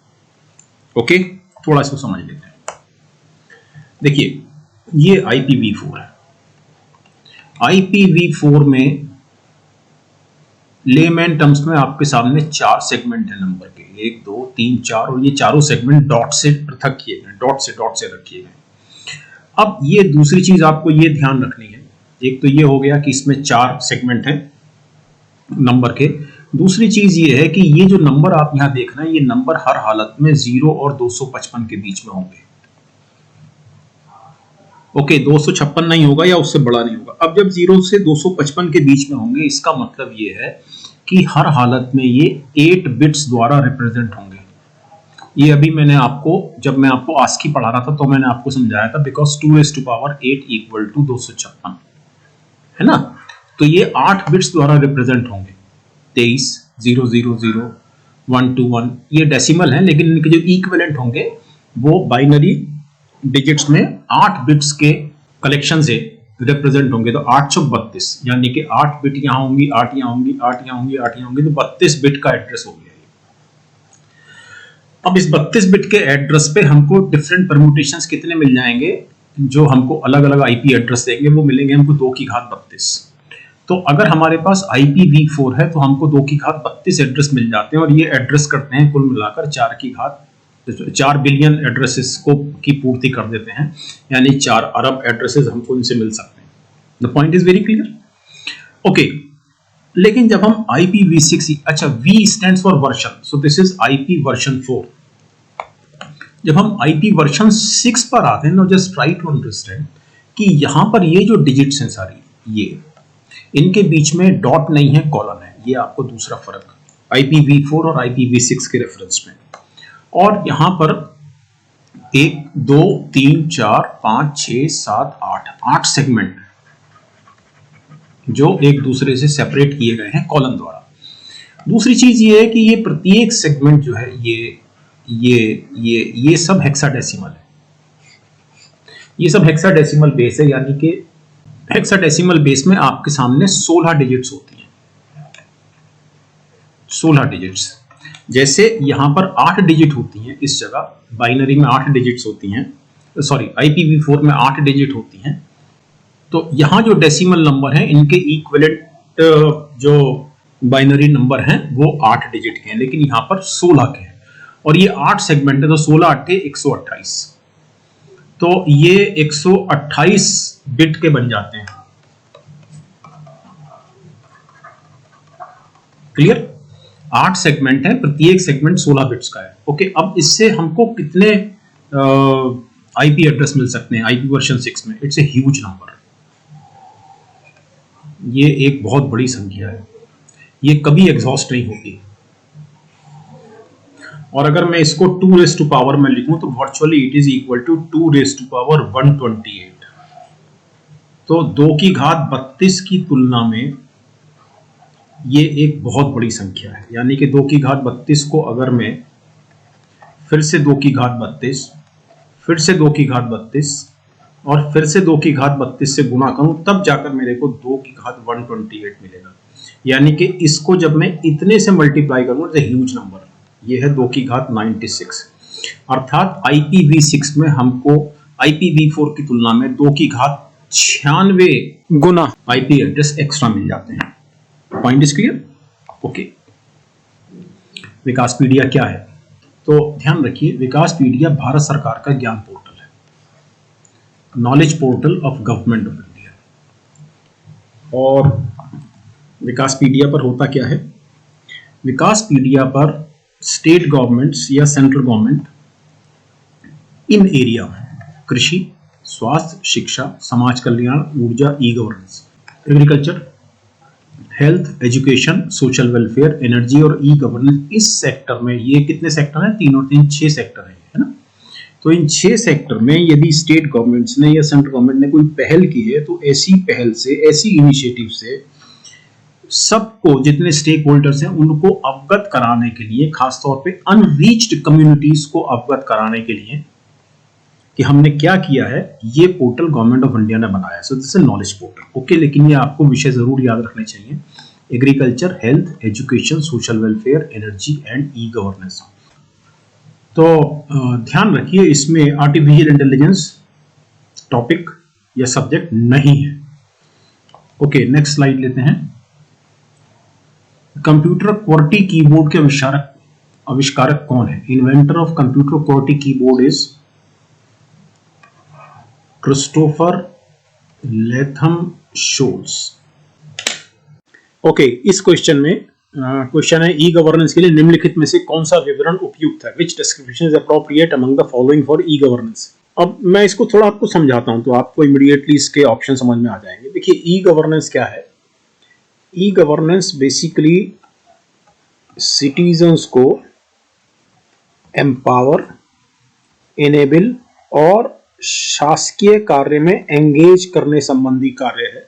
ओके, थोड़ा इसको समझ लेते हैं। देखिए, ये IPv4 है। IPv4 में लेमैन टर्म्स में आपके सामने 4 सेगमेंट है नंबर के, 1 2 3 4, और ये चारों सेगमेंट डॉट से पृथक किए गए, डॉट से रखिए गए। अब ये दूसरी चीज आपको ये ध्यान रखनी है, एक तो ये हो गया कि इसमें 4 सेगमेंट हैं नंबर के। दूसरी चीज ये है कि ये जो नंबर आप यहां देख रहे हैं, ये नंबर हर हालत में 0 और 255 के बीच में होंगे। ओके, 256 नहीं होगा या उससे बड़ा नहीं होगा। अब जब 0 से 255 के बीच में होंगे, इसका मतलब ये है कि हर हालत में ये 8 बिट्स द्वारा रिप्रेजेंट होंगे। ये अभी मैंने आपको, जब मैं आपको ASCII पढ़ा रहा था तो मैंने आपको समझाया था, बिकॉज 2⁸8 इक्वल टू 256 है ना। तो ये 8 बिट्स द्वारा रिप्रेजेंट होंगे, 23 0 0 0 1 2 1। ये डेसिमल है, लेकिन इनके जो इक्विवेलेंट होंगे वो बाइनरी डिजिट्स में 8 बिट्स के कलेक्शन से रिप्रेजेंट होंगे। तो 832, यानी कि 8 बिट यहां होंगी, 8 यहां होंगी, 8 यहां होंगी, 8 यहां होंगी, तो 32 बिट का एड्रेस हो गया। अब इस 32 बिट के एड्रेस पे हमको डिफरेंट परम्यूटेशंस कितने मिल जाएंगे, जो हमको अलग अलग आईपी एड्रेस देंगे, वो मिलेंगे हमको 2 की घात 32। तो अगर हमारे पास IPv4 है तो हमको 2 की घात 32 एड्रेस मिल जाते हैं, और ये एड्रेस करते हैं कुल मिलाकर 4 बिलियन एड्रेसेस को की पूर्ति कर देते हैं, यानी 4 अरब एड्रेसेस हमको इनसे मिल सकते हैं। The point is very clear. Okay, लेकिन जब हम IPv6, अच्छा V stands for version, so this is IP version 4। जब हम IP वर्जन 6 पर आते हैं, जस्ट ट्राई टू अंडरस्टैंड कि यहां पर ये जो डिजिट्स हैं सारी, ये इनके बीच में डॉट नहीं है, कॉलन है। ये आपको दूसरा फर्क IPv4 और IPv6 के रेफरेंस में। और यहां पर 1 2 3 4 5 6 7 8 सेगमेंट जो एक दूसरे से सेपरेट किए गए हैं कॉलम द्वारा। दूसरी चीज ये है कि ये प्रत्येक सेगमेंट जो है ये सब हेक्साडेसिमल है। ये सब हेक्साडेसिमल बेस है, यानी कि हेक्साडेसिमल बेस में आपके सामने 16 डिजिट्स होती हैं। 16 डिजिट्स, जैसे यहां पर 8 डिजिट होती हैं, इस जगह बाइनरी में 8 डिजिट्स होती हैं, सॉरी IPv4 में 8 डिजिट होती हैं। तो यहां जो डेसिमल नंबर हैं, इनके इक्विवेलेंट जो बाइनरी नंबर हैं वो 8 डिजिट के हैं, लेकिन यहां पर 16 के हैं, और ये 8 सेगमेंट है, तो 16 8 128। तो ये 128 बिट के बन जाते हैं। क्लियर? 8 सेगमेंट है, प्रत्येक सेगमेंट 16 बिट्स का है। ओके, अब इससे हमको कितने आईपी एड्रेस मिल सकते हैं आईपी वर्जन 6 में? इट्स ए ह्यूज नंबर, ये एक बहुत बड़ी संख्या है, ये कभी एग्जॉस्ट नहीं होगी। और अगर मैं इसको 2 रेज़ टू पावर में लिखूं तो virtually it is equal to 2 raise to power 128। तो 2 की घात 32 की तुलना में ये एक बहुत बड़ी संख्या है। यानी कि 2 की घात 32 को अगर मैं फिर से 2 की घात 32, फिर से 2 की घात 32 और फिर से 2 की घात 32 से गुणा करूं, तब जाकर मेरे को 2 की घात 128 मिलेगा। यानी कि इसको जब मैं इतने से मल्टीप्लाई करूंगा, इट्स अ ह्यूज नंबर, ये है 2 की घात 96। अर्थात IPv6 में हमको IPv4 की तुलना में 2 की घात 96 गुना आईपी एड्रेस एक्स्ट्रा मिल जाते हैं। Point is clear? ओके, विकासपीडिया क्या है? तो ध्यान रखिए, विकासपीडिया भारत सरकार का ज्ञान पोर्टल है, knowledge portal of government of India. और विकासपीडिया पर होता क्या है? विकासपीडिया पर स्टेट गवर्नमेंट्स या सेंट्रल गवर्नमेंट इन एरिया कृषि, स्वास्थ्य, शिक्षा, समाज कल्याण, ऊर्जा, e governance, agriculture, health, education, social welfare, energy और ई गवर्नेंस, इस सेक्टर में, ये कितने सेक्टर हैं? 3 और 3 6 सेक्टर हैं, है ना? तो इन 6 सेक्टर में यदि स्टेट गवर्नमेंट्स ने या सेंट्रल गवर्नमेंट ने कोई पहल की है, तो ऐसी पहल से, ऐसी इनिशिएटिव से सबको, जितने स्टेक होल्डर्स हैं उनको अवगत कराने के लिए, खासतौर पे अनरीच्ड कम्युनिटीज को अवगत कराने के लिए कि हमने क्या किया है, ये पोर्टल गवर्नमेंट ऑफ इंडिया ने बनाया है। So this is knowledge portal. Okay, लेकिन ये आपको विषय जरूर याद रखने चाहिए, agriculture, health, education, social welfare, energy and e governance. तो ध्यान रखिए, इसमें आर्टिफिशियल इंटेलिजेंस टॉपिक या सब्जेक्ट नहीं है। ओके, नेक्स्ट स्लाइड लेते हैं। कंप्यूटर क्वर्टी कीबोर्ड के आविष्कारक कौन है? Inventor of computer QWERTY keyboard is Christopher Latham Sholes. Okay, इस क्वेश्चन में क्वेश्चन है, ई गवर्नेंस के लिए निम्नलिखित में से कौन सा विवरण उपयुक्त है? Which description is appropriate among the following for e governance? अब मैं इसको थोड़ा आपको समझाता हूं तो आपको इमीडिएटली इसके ऑप्शन समझ में आ जाएंगे। देखिए, ई गवर्नेंस क्या है? ई गवर्नेंस बेसिकली सिटीजन्स को एम्पावर, इनेबल और शासकीय कार्य में एंगेज करने संबंधी कार्य है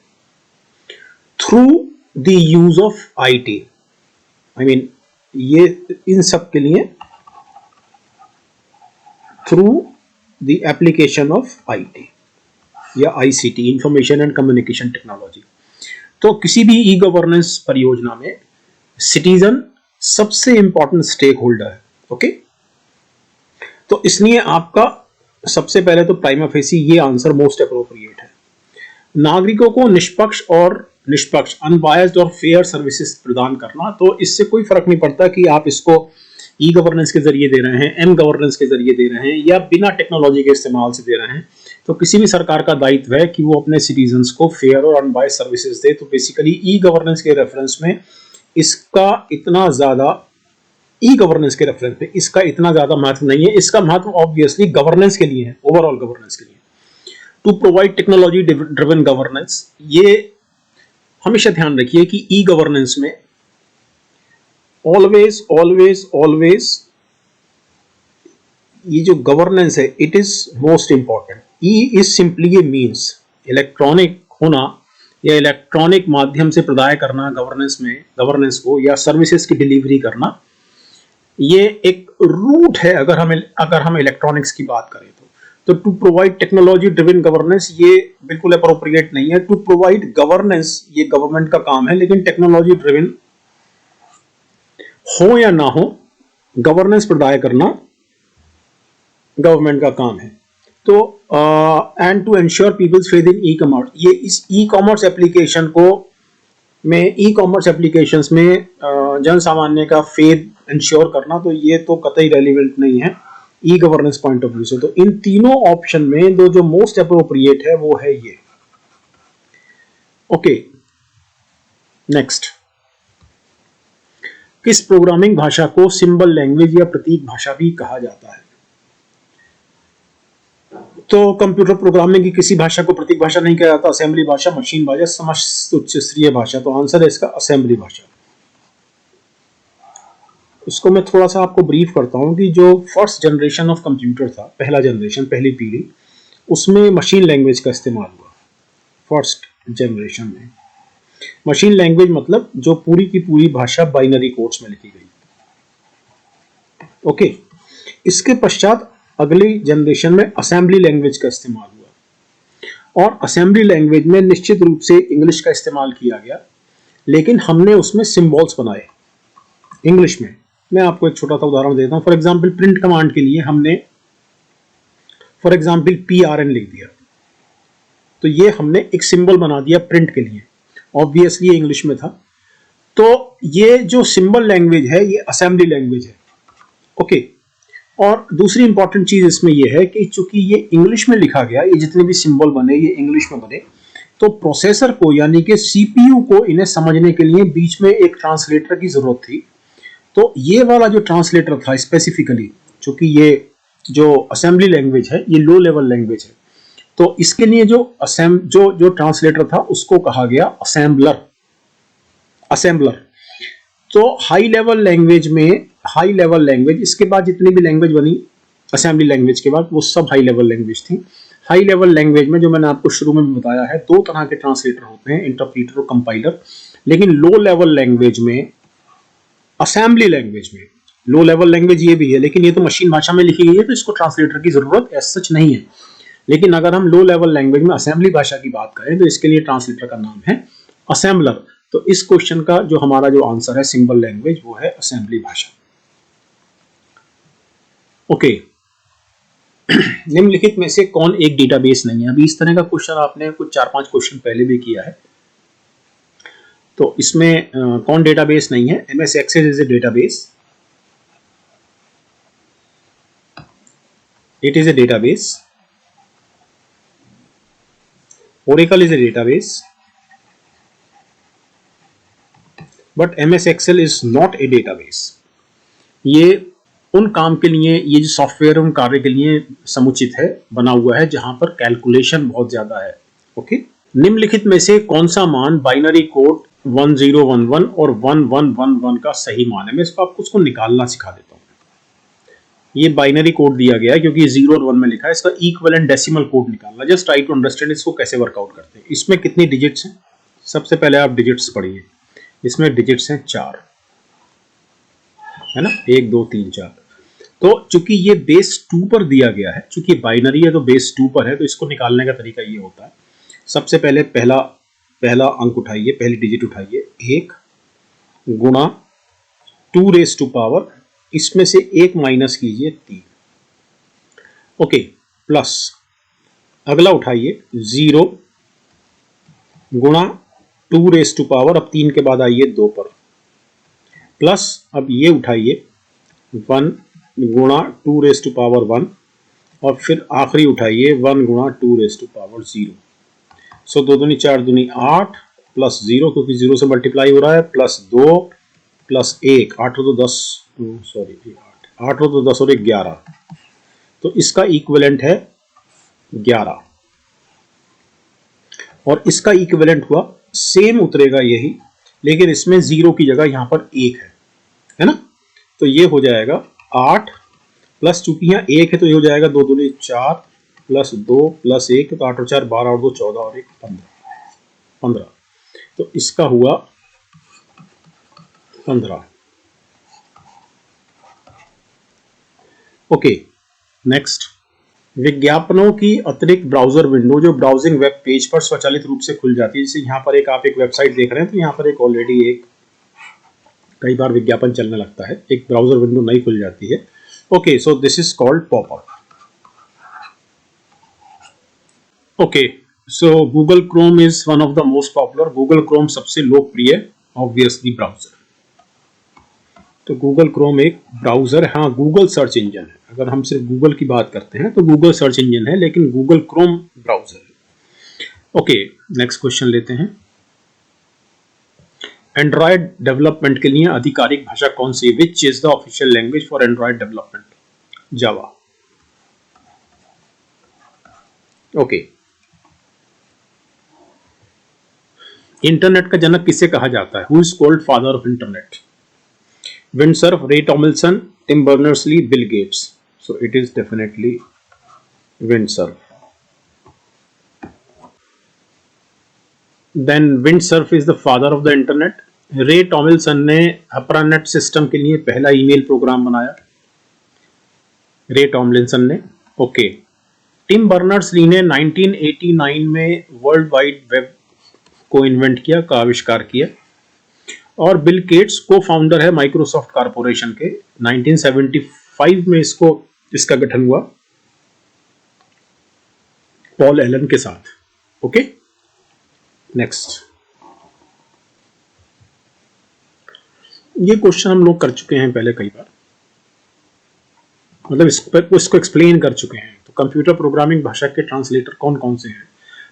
through the use of IT. I mean, ये इन सब के लिए through the application of IT या ICT, information and communication technology. तो किसी भी ई गवर्नेंस परियोजना में सिटीजन सबसे इंपॉर्टेंट स्टेक होल्डर है। ओके, तो इसलिए आपका सबसे पहले तो प्राइमा फेसी ये आंसर मोस्ट अप्रोप्रिएट है। नागरिकों को निष्पक्ष अनबायस्ड और फेयर सर्विसेज प्रदान करना। तो इससे कोई फर्क नहीं पड़ता कि आप इसको ई गवर्नेंस के जरिए दे रहे हैं, एम गवर्नेंस के जरिए दे रहे हैं या बिना टेक्नोलॉजी के इस्तेमाल से दे रहे हैं। तो किसी भी सरकार का दायित्व है कि वो अपने सिटीजन्स को फेयर और अनबायस्ड सर्विसेज दे। तो बेसिकली ई गवर्नेंस के रेफरेंस में इसका इतना ज्यादा, ई गवर्नेंस के रेफरेंस में इसका इतना ज्यादा महत्व नहीं है। इसका महत्व ऑब्वियसली गवर्नेंस के लिए है, ओवरऑल गवर्नेंस के लिए। To provide technology driven governance, ये हमेशा ध्यान रखिए कि ई गवर्नेंस में ऑलवेज ऑलवेज ऑलवेज ये जो गवर्नेंस है, it is most important. E is simply a means, electronic होना या इलेक्ट्रॉनिक माध्यम से प्रदाय करना गवर्नेंस को या सर्विसेज की डिलीवरी करना, ये एक रूट है अगर हम इलेक्ट्रॉनिक्स की बात करें तो to provide technology driven governance ये बिल्कुल अप्रोप्रिएट नहीं है। टू प्रोवाइड गवर्नेंस ये गवर्नमेंट का काम है, लेकिन टेक्नोलॉजी ड्रिवन हो या ना हो, गवर्नेंस प्रदाय करना गवर्नमेंट का काम है। तो and to ensure people's faith in e commerce, ये इस ई कॉमर्स एप्लीकेशन को में ई कॉमर्स एप्लीकेशंस में जन सामान्य का फेथ इंश्योर करना, तो ये तो कतई रेलिवेंट नहीं है e governance point of view से। तो इन तीनों ऑप्शन में जो मोस्ट अप्रोप्रिएट है वो है ये। ओके, नेक्स्ट, किस प्रोग्रामिंग भाषा को सिंबल लैंग्वेज या प्रतीक भाषा भी कहा जाता है? तो कंप्यूटर प्रोग्रामिंग की किसी भाषा को प्रतीक भाषा नहीं कहा जाता। असेंबली भाषा, मशीन भाषा, समस्त उच्च स्तरीय भाषा। तो आंसर है इसका असेंबली भाषा। इसको मैं थोड़ा सा आपको ब्रीफ करता हूं कि जो फर्स्ट जनरेशन ऑफ कंप्यूटर था, पहला जनरेशन, पहली पीढ़ी, उसमें मशीन लैंग्वेज का इस्तेमाल हुआ। फर्स्ट जनरेशन में मशीन लैंग्वेज मतलब जो पूरी की पूरी भाषा बाइनरी कोड्स में लिखी गई। ओके, इसके पश्चात अगली जनरेशन में असेंबली लैंग्वेज का इस्तेमाल हुआ और असेंबली लैंग्वेज में निश्चित रूप से इंग्लिश का इस्तेमाल किया गया, लेकिन हमने उसमें सिंबल्स बनाए इंग्लिश में। मैं आपको एक छोटा सा उदाहरण देता हूं। फॉर एग्जांपल प्रिंट कमांड के लिए हमने फॉर एग्जांपल PRN लिख दिया, तो ये हमने एक सिंबल बना दिया प्रिंट के लिए। ऑब्वियसली ये इंग्लिश में था। तो ये जो सिंबल लैंग्वेज है ये असेंबली लैंग्वेज है। ओके, और दूसरी इंपॉर्टेंट चीज इसमें यह है कि चूंकि ये इंग्लिश में लिखा गया, ये जितने भी सिंबल बने ये इंग्लिश में बने, तो प्रोसेसर को यानी कि CPU को इन्हें समझने के लिए बीच में एक ट्रांसलेटर की जरूरत थी। तो ये वाला जो ट्रांसलेटर था स्पेसिफिकली, चूंकि ये जो असेंबली लैंग्वेज है ये लो लेवल लैंग्वेज है, तो इसके लिए जो ट्रांसलेटर था उसको कहा गया असेंबलर। तो हाई लेवल लैंग्वेज इसके बाद जितनी भी लैंग्वेज बनी असेंबली लैंग्वेज के बाद वो सब हाई लेवल लैंग्वेज थी। हाई लेवल लैंग्वेज में जो मैंने आपको शुरू में भी बताया है, दो तरह के ट्रांसलेटर होते हैं, इंटरप्रीटर और कंपाइलर। लेकिन लो लेवल लैंग्वेज में, असेंबली लैंग्वेज में, लो लेवल लैंग्वेज ये भी है लेकिन ये तो मशीन भाषा में लिखी गई है तो इसको ट्रांसलेटर की जरूरत एज सच नहीं है। लेकिन अगर हम लो लेवल लैंग्वेज में असेंबली भाषा की बात करें तो इसके लिए ट्रांसलेटर का नाम है असेंबलर। तो इस क्वेश्चन का जो हमारा जो आंसर है सिंबल लैंग्वेज वो है असेंबली भाषा। ओके, निम्नलिखित में से कौन एक डेटाबेस नहीं है? अभी इस तरह का क्वेश्चन आपने कुछ 4-5 क्वेश्चन पहले भी किया है। तो इसमें कौन डेटाबेस नहीं है? MS Access is a database, it is A database. Oracle is a database, but MS Excel is not a database. ये उन काम के लिए, ये जो सॉफ्टवेयर उन कार्य के लिए समुचित है, बना हुआ है जहां पर कैलकुलेशन बहुत ज्यादा है। ओके, निम्नलिखित में से कौन सा मान बाइनरी कोड 1011 और 1111 का सही मान है? मैं इसको आपको उसको निकालना सिखा देता हूँ। ये बाइनरी कोड दिया गया है क्योंकि 0 और 1 में लिखा है, इसका इक्विवेलेंट डेसिमल कोड निकालना। जस्ट ट्राई टू अंडरस्टैंड इसको कैसे वर्कआउट करते हैं। इसमें कितनी डिजिट्स हैं? सबसे पहले आप डिजिट्स पढ़िए। इसमें डिजिट्स हैं 4, है ना, 1 2 3 4। तो चूंकि ये बेस 2 पर दिया गया है, चूंकि बाइनरी है तो बेस 2 पर है, तो इसको निकालने का तरीका ये होता है। सबसे पहले पहला अंक उठाइए, पहली डिजिट उठाइए, 1 गुणा 2 रेज़ टू पावर, इसमें से 1 माइनस कीजिए 3। ओके, प्लस अगला उठाइए 0 गुणा 2 रेज़ टू पावर, अब 3 के बाद आइए 2 पर, प्लस अब ये उठाइए 1 गुणा 2 रेज़ टू पावर 1, और फिर आखिरी उठाइए 1 गुणा 2 रेज़ टू पावर 0। सो 2 दूनी 4 दूनी 8 प्लस 0, क्योंकि 0 से मल्टीप्लाई हो रहा है, प्लस 2 प्लस 1, 8 तो 10, सॉरी 8 तो 10 और 1 11, तो इसका इक्विवेलेंट है 11, और इसका इक्विवेलेंट हुआ सेम उतरेगा यही, लेकिन इसमें 0 की जगह यहां पर 1 है ना। तो ये हो जाएगा 8 प्लस, चूंकि यहाँ 1 है तो ये हो जाएगा 2 दूनी 4 प्लस 2 प्लस 1, तो 8 और 4 12 और 2 14 और 1 15। तो इसका हुआ 15। ओके, नेक्स्ट, विज्ञापनों की अतिरिक्त ब्राउजर विंडो जो ब्राउजिंग वेब पेज पर स्वचालित रूप से खुल जाती है। जैसे यहाँ पर आप एक वेबसाइट देख रहे हैं, तो यहाँ पर एक ऑलरेडी कई बार विज्ञापन चलने लगता है, एक ब्राउजर विंडो नई खुल जाती है। Okay, so this is called popup. Okay, so Google Chrome is one of the most popular. Google Chrome सबसे लोकप्रिय ऑब्वियसली ब्राउजर। तो गूगल क्रोम एक ब्राउजर है, हाँ गूगल सर्च इंजन है। अगर हम सिर्फ गूगल की बात करते हैं तो गूगल सर्च इंजन है, लेकिन गूगल क्रोम ब्राउजर है। ओके, नेक्स्ट क्वेश्चन लेते हैं। एंड्रॉयड डेवलपमेंट के लिए आधिकारिक भाषा कौन सी है? Which is the official language for Android development? Java. Okay. Internet का जनक किसे कहा जाता है? Who is called father of internet? Vint Cerf, Ray Tomlinson, Tim Berners-Lee, Bill Gates. So it is definitely Vint Cerf. Then Vint Cerf is the father of the internet. Ray Tomlinson ने ARPANET system के लिए पहला ईमेल प्रोग्राम बनाया, रे Tomlinson ने। Okay. Tim Berners-Lee ने 1989 में world wide web को इन्वेंट किया, का आविष्कार किया। और बिल गेट्स को फाउंडर है माइक्रोसॉफ्ट कॉर्पोरेशन के। 1975 में इसका गठन हुआ पॉल एलन के साथ। Okay, next. ये क्वेश्चन हम लोग कर चुके हैं पहले कई बार, मतलब इसको एक्सप्लेन कर चुके हैं। तो कंप्यूटर प्रोग्रामिंग भाषा के ट्रांसलेटर कौन कौन से हैं?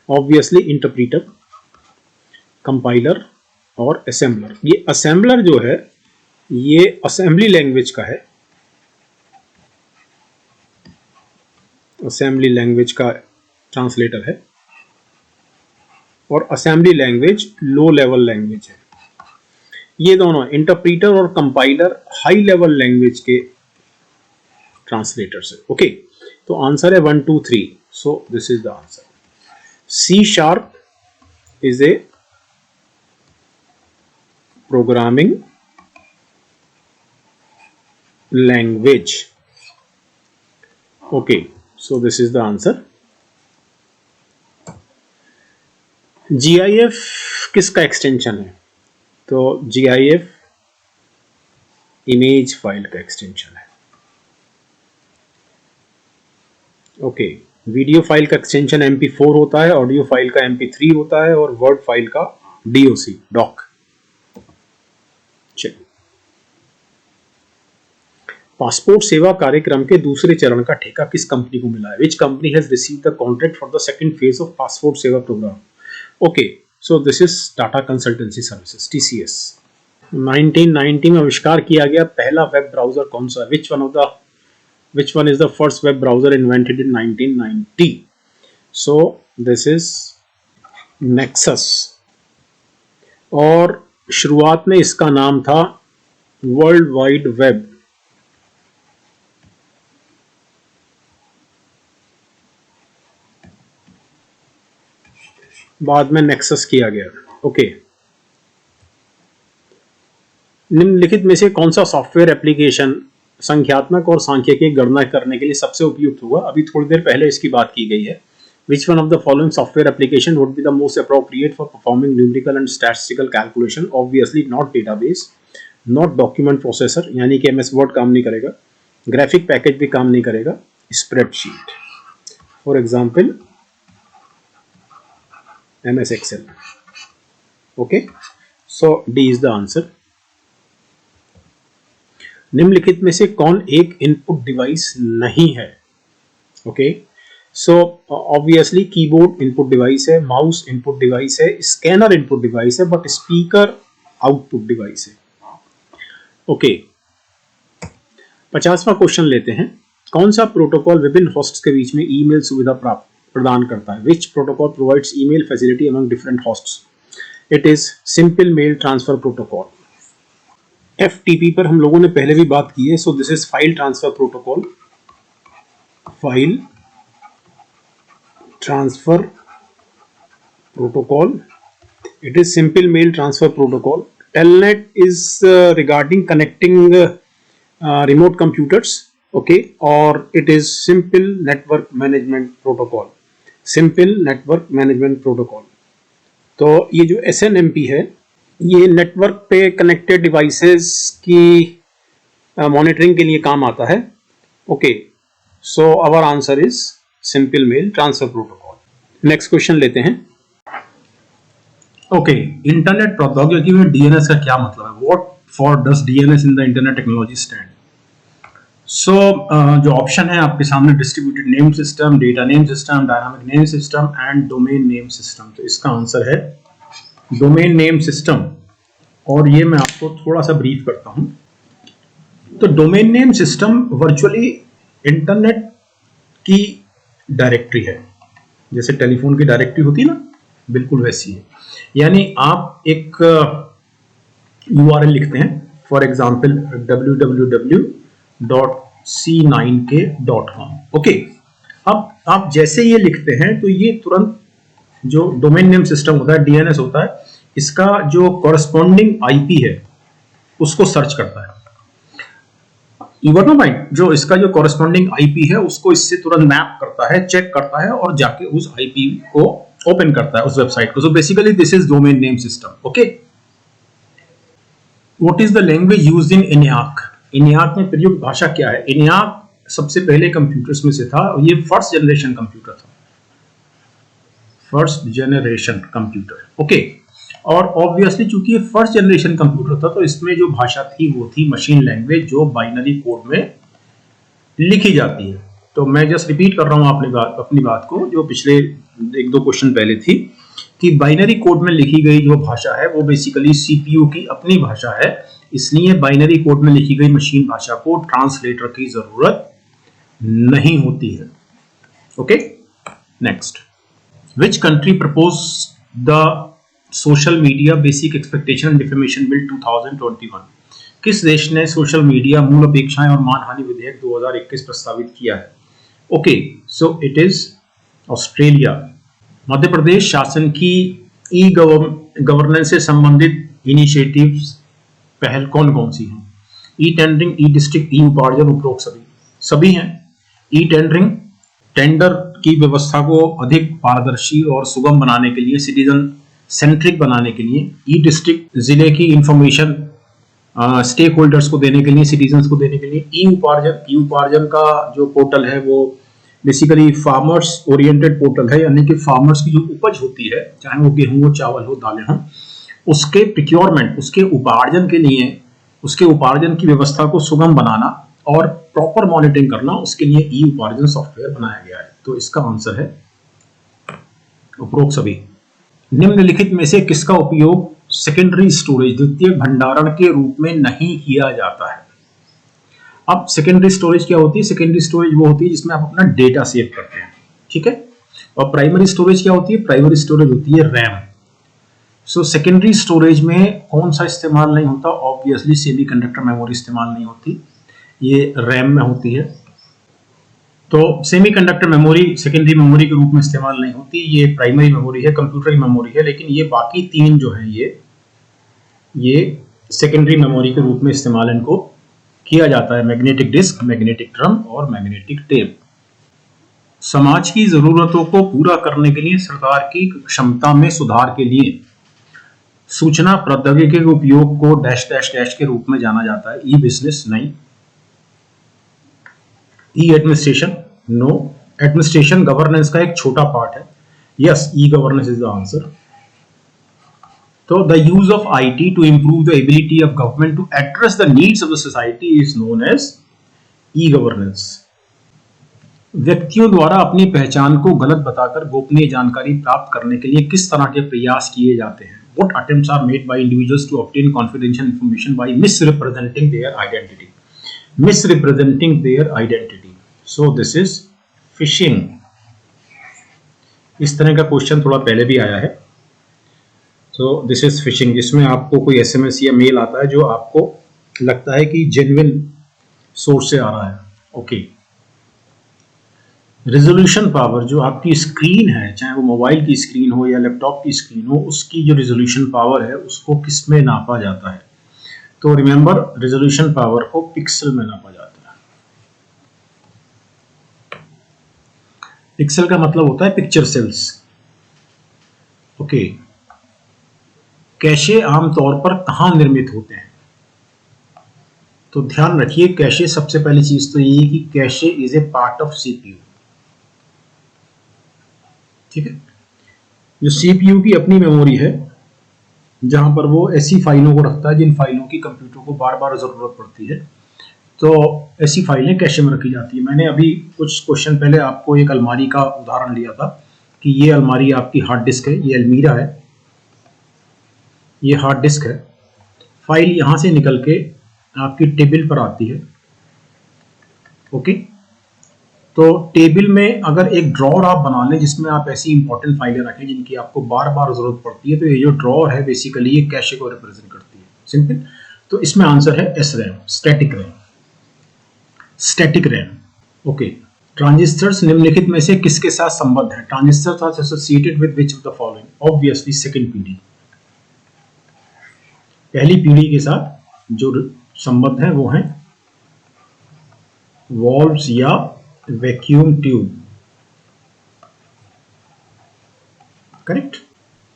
ऑब्वियसली इंटरप्रीटर, कंपाइलर और असेंबलर। ये असेंबलर जो है ये असेंबली लैंग्वेज का है, असेंबली लैंग्वेज का ट्रांसलेटर है। और assembly language low level language है। ये दोनों इंटरप्रीटर और कंपाइलर हाई लेवल लैंग्वेज के ट्रांसलेटर्स है। ओके, तो आंसर है 1 2 3। So this is the answer. C sharp is a programming language. Okay, so this is the answer. GIF किसका extension है? तो GIF इमेज फाइल का एक्सटेंशन है। ओके, वीडियो फाइल का एक्सटेंशन MP4 होता है, ऑडियो फाइल का MP3 होता है और वर्ड फाइल का DOC, डॉक। चलिए, पासपोर्ट सेवा कार्यक्रम के दूसरे चरण का ठेका किस कंपनी को मिला है? Which company has received the contract for the second phase of passport Seva programme? Okay, so this is Tata consultancy services, TCS। 1990 में आविष्कार किया गया पहला वेब ब्राउजर कौन सा है? Which one is the first web browser invented in 1990? So this is Nexus। और शुरुआत में इसका नाम था वर्ल्ड वाइड वेब। बाद में नेक्सस किया गया। ओके, निम्नलिखित में से कौन सा सॉफ्टवेयर एप्लीकेशन संख्यात्मक और सांख्यिकीय गणना करने के लिए सबसे उपयुक्त हुआ? अभी थोड़ी देर पहले इसकी बात की गई है। Which one of the following software application would be the most appropriate for performing numerical and statistical calculation? Obviously not database, not document processor, यानी कि MS Word काम नहीं करेगा, graphic package भी काम नहीं करेगा, spreadsheet, for example MS Excel। Okay, so D is the answer। निम्नलिखित में से कौन एक इनपुट डिवाइस नहीं है? Okay, so obviously keyboard input device है, माउस इनपुट डिवाइस है, स्कैनर इनपुट डिवाइस है, बट स्पीकर आउटपुट डिवाइस है। ओके, 50वां क्वेश्चन लेते हैं। कौन सा प्रोटोकॉल विभिन्न होस्ट्स के बीच में ईमेल सुविधा प्रदान करता है? Which protocol provides email facility among different hosts? It is simple mail transfer protocol. FTP पर हम लोगों ने पहले भी बात की है। So this is file transfer protocol, file transfer protocol. It is simple mail transfer protocol. Telnet is regarding connecting remote computers, okay, और it is simple network management protocol, simple network management protocol। तो ये जो SNMP है ये network पे connected devices की monitoring के लिए काम आता है। Okay, so our answer is simple mail transfer protocol. Next question लेते हैं। ओके, इंटरनेट प्रौद्योगिकी में DNS का क्या मतलब है? What for does DNS in the internet technology stand? So जो ऑप्शन है आपके सामने, distributed name system, data name system, dynamic name system and domain name system. तो इसका आंसर है डोमेन नेम सिस्टम। और ये मैं आपको थोड़ा सा ब्रीफ करता हूं। तो domain name system virtually internet की डायरेक्टरी है, जैसे टेलीफोन की डायरेक्टरी होती है ना, बिल्कुल वैसी है। यानी आप एक URL लिखते हैं, फॉर एग्जाम्पल www.c9k.com। ओके, अब आप जैसे ये लिखते हैं तो ये तुरंत जो डोमेन नेम सिस्टम होता है, DNS होता है, इसका जो कॉरस्पॉन्डिंग IP है उसको सर्च करता है। You got my point? जो इसका जो कॉरस्पॉन्डिंग IP है उसको इससे तुरंत मैप करता है, चेक करता है और जाके उस IP को ओपन करता है, उस वेबसाइट को। So basically this is domain name system. Okay, what is the language used in ENIAC? ENIAC में प्रयुक्त भाषा क्या है? ENIAC सबसे पहले कंप्यूटर्स में से था, और ये फर्स्ट जनरेशन कंप्यूटर था, फर्स्ट जनरेशन कंप्यूटर। ओके, और ऑब्वियसली चूंकि ये फर्स्ट जनरेशन कंप्यूटर था तो इसमें जो भाषा थी वो थी मशीन लैंग्वेज, जो बाइनरी कोड में लिखी जाती है। तो मैं जस्ट रिपीट कर रहा हूं अपनी बात को, जो पिछले 1-2 क्वेश्चन पहले थी, कि बाइनरी कोड में लिखी गई जो भाषा है वो बेसिकली CPU की अपनी भाषा है, इसलिए बाइनरी कोड में लिखी गई मशीन भाषा को ट्रांसलेटर की जरूरत नहीं होती है। Okay, next, which country propose the social media basic expectation and deformation bill 2021? किस देश ने सोशल मीडिया मूल अपेक्षाएं और मानहानि विधेयक 2021 प्रस्तावित किया है? Okay, so it is Australia. Madhya Pradesh शासन की ई गवर्नेंस से संबंधित इनिशिएटिव्स पहल कौन कौन सी हैं? ई टेंडरिंग, ई डिस्ट्रिक्ट, ई उपार्जन, उपरोक्त सभी हैं। ई टेंडरिंग, टेंडर की व्यवस्था को अधिक पारदर्शी और सुगम बनाने के लिए, सिटीजन सेंट्रिक बनाने के लिए। ई डिस्ट्रिक्ट, जिले की इंफॉर्मेशन स्टेक होल्डर्स को देने के लिए, सिटीजन्स को देने के लिए। ई उपार्जन का जो पोर्टल है वो बेसिकली फार्मर्स ओरिएंटेड पोर्टल है, यानी कि फार्मर्स की जो उपज होती है, चाहे वो गेहूं हो, चावल हो, दालें हो, उसके प्रिक्योरमेंट, उसके उपार्जन के लिए, उसके उपार्जन की व्यवस्था को सुगम बनाना और प्रॉपर मॉनिटरिंग करना, उसके लिए ई उपार्जन सॉफ्टवेयर बनाया गया है। तो इसका आंसर है उपरोक्त सभी। निम्नलिखित में से किसका उपयोग सेकेंडरी स्टोरेज, द्वितीय भंडारण के रूप में नहीं किया जाता है? अब सेकेंडरी स्टोरेज क्या होती है? सेकेंडरी स्टोरेज वो होती है जिसमें आप अपना डेटा सेव करते हैं, ठीक है। और प्राइमरी स्टोरेज क्या होती है? प्राइमरी स्टोरेज होती है रैम। सो सेकेंडरी स्टोरेज में कौन सा इस्तेमाल नहीं होता? ऑब्वियसली सेमीकंडक्टर मेमोरी इस्तेमाल नहीं होती, ये रैम में होती है। तो सेमीकंडक्टर मेमोरी सेकेंडरी मेमोरी के रूप में इस्तेमाल नहीं होती, ये प्राइमरी मेमोरी है, कंप्यूटर की मेमोरी है। लेकिन ये बाकी तीन जो है ये सेकेंडरी मेमोरी के रूप में इस्तेमाल इनको किया जाता है, मैग्नेटिक डिस्क, मैग्नेटिक ड्रम और मैग्नेटिक टेप। समाज की जरूरतों को पूरा करने के लिए सरकार की क्षमता में सुधार के लिए सूचना प्रौद्योगिकी के उपयोग को डैश डैश डैश के रूप में जाना जाता है। ई बिजनेस नहीं। ई एडमिनिस्ट्रेशन नो। एडमिनिस्ट्रेशन गवर्नेंस का एक छोटा पार्ट है। Yes, e governance is the answer. So the use of IT to improve the ability of government to address the needs of the society is known as e-governance. व्यक्तियों द्वारा अपनी पहचान को गलत बताकर गोपनीय जानकारी प्राप्त करने के लिए किस तरह के प्रयास किए जाते हैं? What attempts are made by individuals to obtain confidential information by misrepresenting their identity? Misrepresenting their identity. So this is phishing. इस तरह का क्वेश्चन थोड़ा पहले भी आया है। So this is phishing, जिसमें आपको कोई SMS या मेल आता है जो आपको लगता है कि जेन्युइन सोर्स से आ रहा है। ओके, रेजोल्यूशन पावर, जो आपकी स्क्रीन है, चाहे वो मोबाइल की स्क्रीन हो या लैपटॉप की स्क्रीन हो, उसकी जो रेजोल्यूशन पावर है उसको किस में नापा जाता है? तो रिमेंबर, रेजोल्यूशन पावर को पिक्सल में नापा जाता है। पिक्सल का मतलब होता है पिक्चर सेल्स। ओके, कैशे आमतौर पर कहां निर्मित होते हैं? तो ध्यान रखिए, कैशे सबसे पहली चीज तो ये कि cache is a part of CPU, ठीक है। जो CPU की अपनी मेमोरी है, जहां पर वो ऐसी फाइलों को रखता है जिन फाइलों की कंप्यूटर को बार बार जरूरत पड़ती है, तो ऐसी फाइलें कैशे में रखी जाती है। मैंने अभी कुछ क्वेश्चन पहले आपको एक अलमारी का उदाहरण लिया था कि ये अलमारी आपकी हार्ड डिस्क है, ये अलमीरा है, ये हार्ड डिस्क है। फाइल यहां से निकल के आपकी टेबल पर आती है। ओके, तो टेबल में अगर एक ड्रॉअर आप बना लें जिसमें आप ऐसी इंपॉर्टेंट फाइलें रखें जिनकी आपको बार बार जरूरत पड़ती है, तो ये जो ड्रॉअर है बेसिकली ये कैशे को रिप्रेजेंट करती है। सिंपल। तो इसमें आंसर है S RAM, static RAM. Static RAM. Okay, transistors निम्नलिखित में से किसके साथ संबद्ध है? Transistors are associated with which of the following? Obviously second पीढ़ी। पहली पीढ़ी के साथ जो संबद्ध है वो है वॉल्व्स या वैक्यूम ट्यूब। करेक्ट।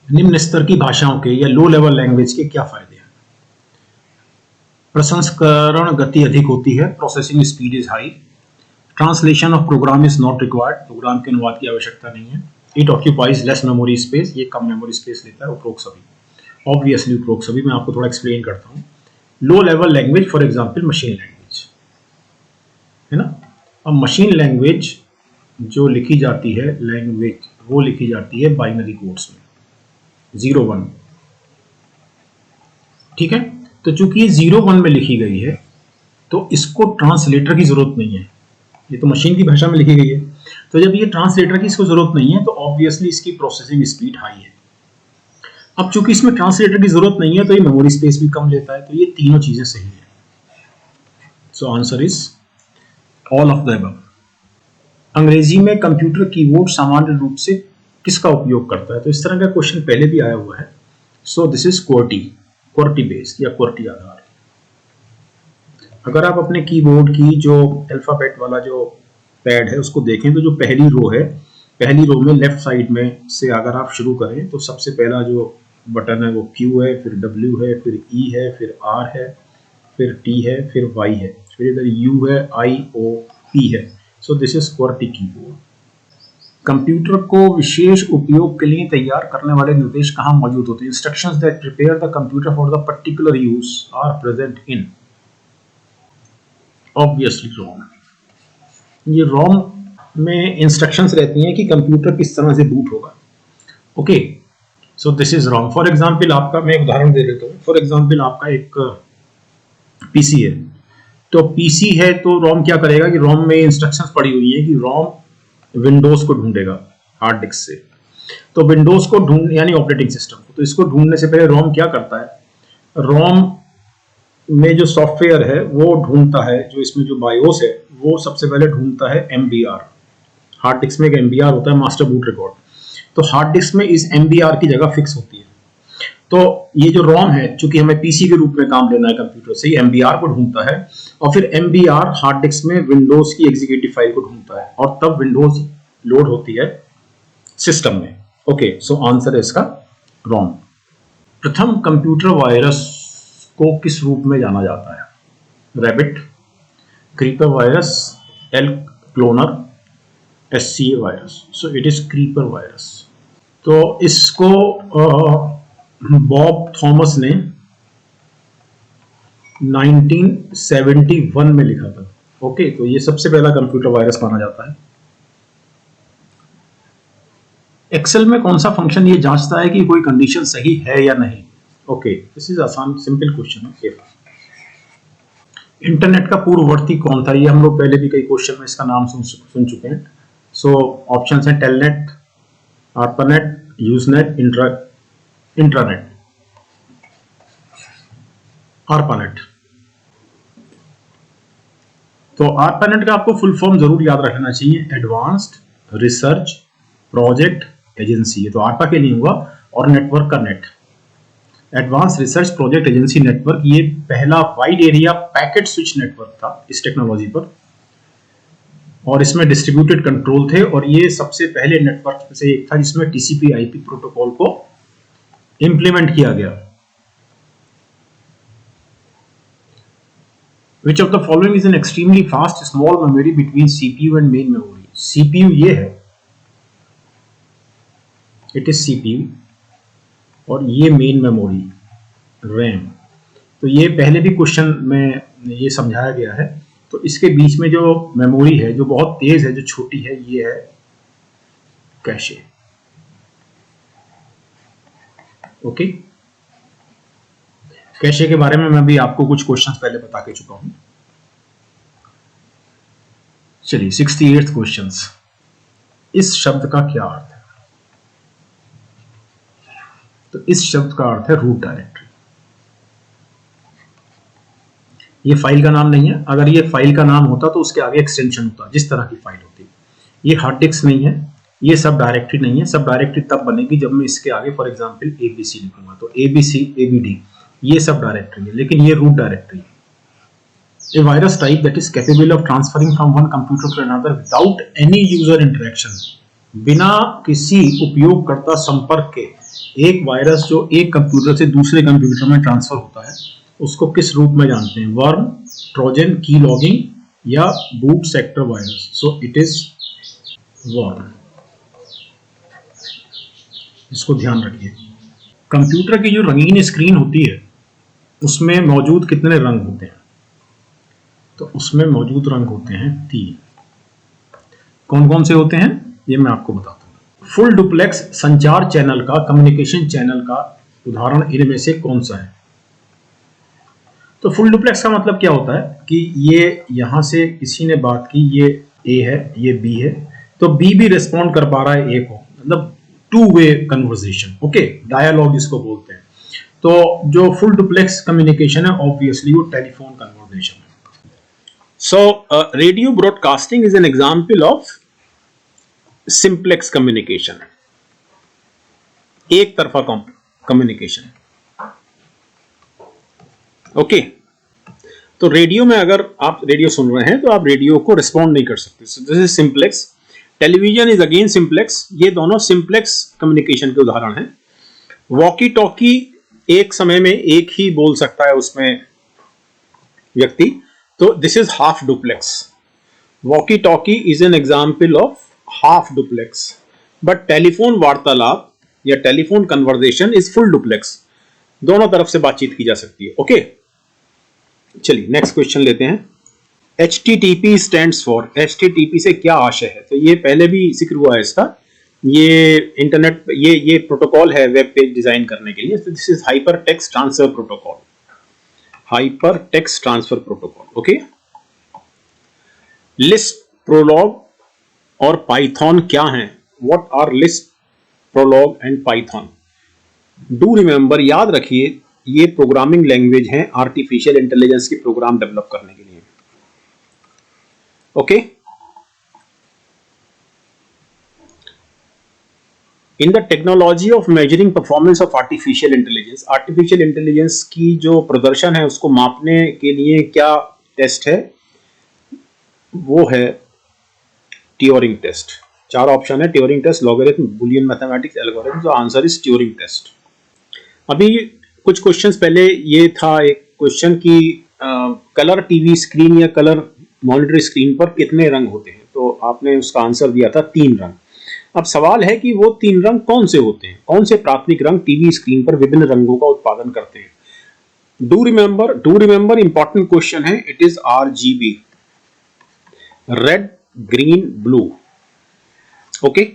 निम्न स्तर की भाषाओं के या लो लेवल लैंग्वेज के क्या फायदे हैं? प्रसंस्करण गति अधिक होती है, processing speed is high, translation of program is not required, program के अनुवाद की आवश्यकता नहीं है, it occupies less memory space, ये कम मेमोरी स्पेस लेता है। उपरोक्त सभी। ऑब्वियसली उपरोक्त सभी। मैं आपको थोड़ा एक्सप्लेन करता हूँ। लो level language for example machine language है ना। अब मशीन लैंग्वेज जो लिखी जाती है लैंग्वेज वो लिखी जाती है बाइनरी कोड्स में 0-1। ठीक है, तो चूंकि ये 0-1 में लिखी गई है तो इसको ट्रांसलेटर की जरूरत नहीं है, ये तो मशीन की भाषा में लिखी गई है। तो जब ये ट्रांसलेटर की इसको जरूरत नहीं है तो ऑब्वियसली इसकी प्रोसेसिंग स्पीड हाई है। अब चूंकि इसमें ट्रांसलेटर की जरूरत नहीं है तो ये मेमोरी स्पेस भी कम लेता है। तो ये तीनों चीजें सही है। सो answer is all of the above. अंग्रेजी में कंप्यूटर कीबोर्ड सामान्य रूप से किसका उपयोग करता है? तो इस तरह का क्वेश्चन पहले भी आया हुआ है। So this is QWERTY based या क्वर्टी आधार। अगर आप अपने कीबोर्ड की जो अल्फाबेट वाला जो पैड है उसको देखें तो जो पहली रो है, पहली रो में लेफ्ट साइड में से अगर आप शुरू करें तो सबसे पहला जो बटन है वो Q है, फिर W है, फिर E है, फिर R है, फिर T है, फिर Y है, फिर इधर U है, I O P है। So this is QWERTY keyboard. Computer को विशेष उपयोग के लिए तैयार करने वाले निर्देश कहाँ मौजूद होते हैं? Instructions that prepare the computer for the particular use are present in. Obviously ROM. ये रोम में इंस्ट्रक्शंस रहती हैं कि कंप्यूटर किस तरह से बूट होगा। Okay, so this is ROM. For example आपका मैं एक उदाहरण दे देता हूँ। फॉर एग्जांपल आपका एक पीसी है, तो पीसी है तो रोम क्या करेगा कि रोम में इंस्ट्रक्शंस पड़ी हुई है कि रोम विंडोज को ढूंढेगा हार्ड डिस्क से। तो विंडोज को ढूंढ यानी ऑपरेटिंग सिस्टम को, तो इसको ढूंढने से पहले रोम क्या करता है? रोम में जो सॉफ्टवेयर है वो ढूंढता है, जो इसमें जो बायोस है वो सबसे पहले ढूंढता है MBR। हार्ड डिस्क में एक MBR होता है, मास्टर बूट रिकॉर्ड। तो हार्ड डिस्क में इस MBR की जगह फिक्स होती है। तो ये जो रोम है, चूंकि हमें पीसी के रूप में काम लेना है कंप्यूटर से, ये MBR को ढूंढता है और फिर MBR हार्ड डिस्क में विंडोज की एग्जीक्यूटिव फाइल को ढूंढता है और तब विंडोज लोड होती है सिस्टम में। ओके, सो आंसर है इसका रोम। प्रथम कंप्यूटर वायरस को किस रूप में जाना जाता है? Rabbit, creeper virus, Elk Cloner, SCA virus. So it is creeper virus. तो इसको बॉब थॉमस ने 1971 में लिखा था। ओके, तो ये सबसे पहला कंप्यूटर वायरस माना जाता है। एक्सेल में कौन सा फंक्शन ये जांचता है कि कोई कंडीशन सही है या नहीं? ओके, दिस इज आसान सिंपल क्वेश्चन है। इंटरनेट का पूर्ववर्ती कौन था? ये हम लोग पहले भी कई क्वेश्चन में इसका नाम सुन चुके हैं। सो ऑप्शंस हैं telnet, ARPANET, Usenet, intranet. ARPANET. तो आर्पानेट का आपको फुल फॉर्म जरूर याद रखना चाहिए, एडवांस्ड रिसर्च प्रोजेक्ट एजेंसी। ये तो आर्पा के लिए हुआ, और नेटवर्क का net, advance research project agency network. ये पहला wide area packet switch network था इस टेक्नोलॉजी पर, और इसमें डिस्ट्रीब्यूटेड कंट्रोल थे, और ये सबसे पहले नेटवर्क में से एक था जिसमें TCP/IP प्रोटोकॉल को इंप्लीमेंट किया गया। Which of the following is an extremely fast small memory between CPU and main memory? CPU ये है, it is CPU, और ये मेन मेमोरी रैम। तो ये पहले भी क्वेश्चन में ये समझाया गया है। तो इसके बीच में जो मेमोरी है जो बहुत तेज है, जो छोटी है, ये है कैशे। ओके, कैशे के बारे में मैं भी आपको कुछ क्वेश्चंस पहले बता के चुका हूं। चलिए 68th क्वेश्चंस, इस शब्द का क्या अर्थ है? तो इस शब्द का अर्थ है रूट डायरेक्टरी। ये फाइल का नाम नहीं है, अगर ये फाइल का नाम होता तो उसके आगे एक्सटेंशन होता, जिस तरह की फाइल होती। ये हार्ड डिस्क नहीं है, ये सब डायरेक्टरी नहीं है। सब डायरेक्टरी तब बनेगी जब मैं इसके आगे फॉर एग्जांपल एबीसी लिखूंगा, तो एबीसी एबीडी ये सब डायरेक्टरी है, लेकिन ये रूट डायरेक्टरी है। A virus type that is capable of transferring from one computer to another without any user interaction, बिना किसी उपयोगकर्ता संपर्क के एक वायरस जो एक कंप्यूटर से दूसरे कंप्यूटर में ट्रांसफर होता है, उसको किस रूप में जानते हैं? वर्म, ट्रोजन, की लॉगिंग या boot sector virus? So it is worm. इसको ध्यान रखिए। कंप्यूटर की जो रंगीन स्क्रीन होती है उसमें मौजूद कितने रंग होते हैं? तो उसमें मौजूद रंग होते हैं 3। कौन कौन से होते हैं ये मैं आपको बताता हूं। फुल डुप्लेक्स संचार चैनल का, कम्युनिकेशन चैनल का उदाहरण इनमें से कौन सा है? तो फुल डुप्लेक्स का मतलब क्या होता है कि ये यहां से किसी ने बात की, ये ए है, ये बी है, तो बी भी रिस्पॉन्ड कर पा रहा है ए को, मतलब two way conversation, okay, dialogue इसको बोलते हैं। तो जो फुल डुप्लेक्स कम्युनिकेशन है ऑब्वियसली वो टेलीफोन कन्वर्सेशन है। So, radio broadcasting is an example of simplex communication, एक तरफा कम्युनिकेशन। ओके, तो रेडियो में अगर आप रेडियो सुन रहे हैं तो आप रेडियो को रिस्पॉन्ड नहीं कर सकते। So, this is simplex. Television is again simplex. ये दोनों सिंप्लेक्स कम्युनिकेशन के उदाहरण हैं। वॉकी टॉकी एक समय में एक ही बोल सकता है उसमें व्यक्ति, तो this is half duplex. Walkie talkie is an example of half duplex, but telephone वार्तालाप या telephone conversation is full duplex. दोनों तरफ से बातचीत की जा सकती है। ओके, चलिए नेक्स्ट क्वेश्चन लेते हैं। HTTP स्टैंड्स फॉर, HTTP से क्या आशय है? तो ये पहले भी जिक्र हुआ है इसका। ये इंटरनेट, ये प्रोटोकॉल है वेब पेज डिजाइन करने के लिए। This is hyper text transfer protocol, hyper text transfer protocol. Okay, Lisp, Prolog और पाइथन क्या हैं? What are Lisp, Prolog and Python? Do remember, याद रखिए, ये प्रोग्रामिंग लैंग्वेज हैं आर्टिफिशियल इंटेलिजेंस के प्रोग्राम डेवलप करने के लिए। Okay, in the technology of measuring performance of artificial intelligence, artificial intelligence की जो प्रदर्शन है उसको मापने के लिए क्या टेस्ट है? वो है ट्यूरिंग टेस्ट। 4 ऑप्शन है, Turing test, logarithm, Boolean mathematics, algorithm. तो आंसर इज ट्यूरिंग टेस्ट। अभी कुछ क्वेश्चंस पहले ये था एक क्वेश्चन की कलर टीवी स्क्रीन या कलर मॉनिटर स्क्रीन पर कितने रंग होते हैं? तो आपने उसका आंसर दिया था 3 रंग। अब सवाल है कि वो 3 रंग कौन से होते हैं? कौन से प्राथमिक रंग टीवी स्क्रीन पर विभिन्न रंगों का उत्पादन करते हैं? डू रिमेंबर इंपॉर्टेंट क्वेश्चन है। It is RGB, red, green, blue. Okay,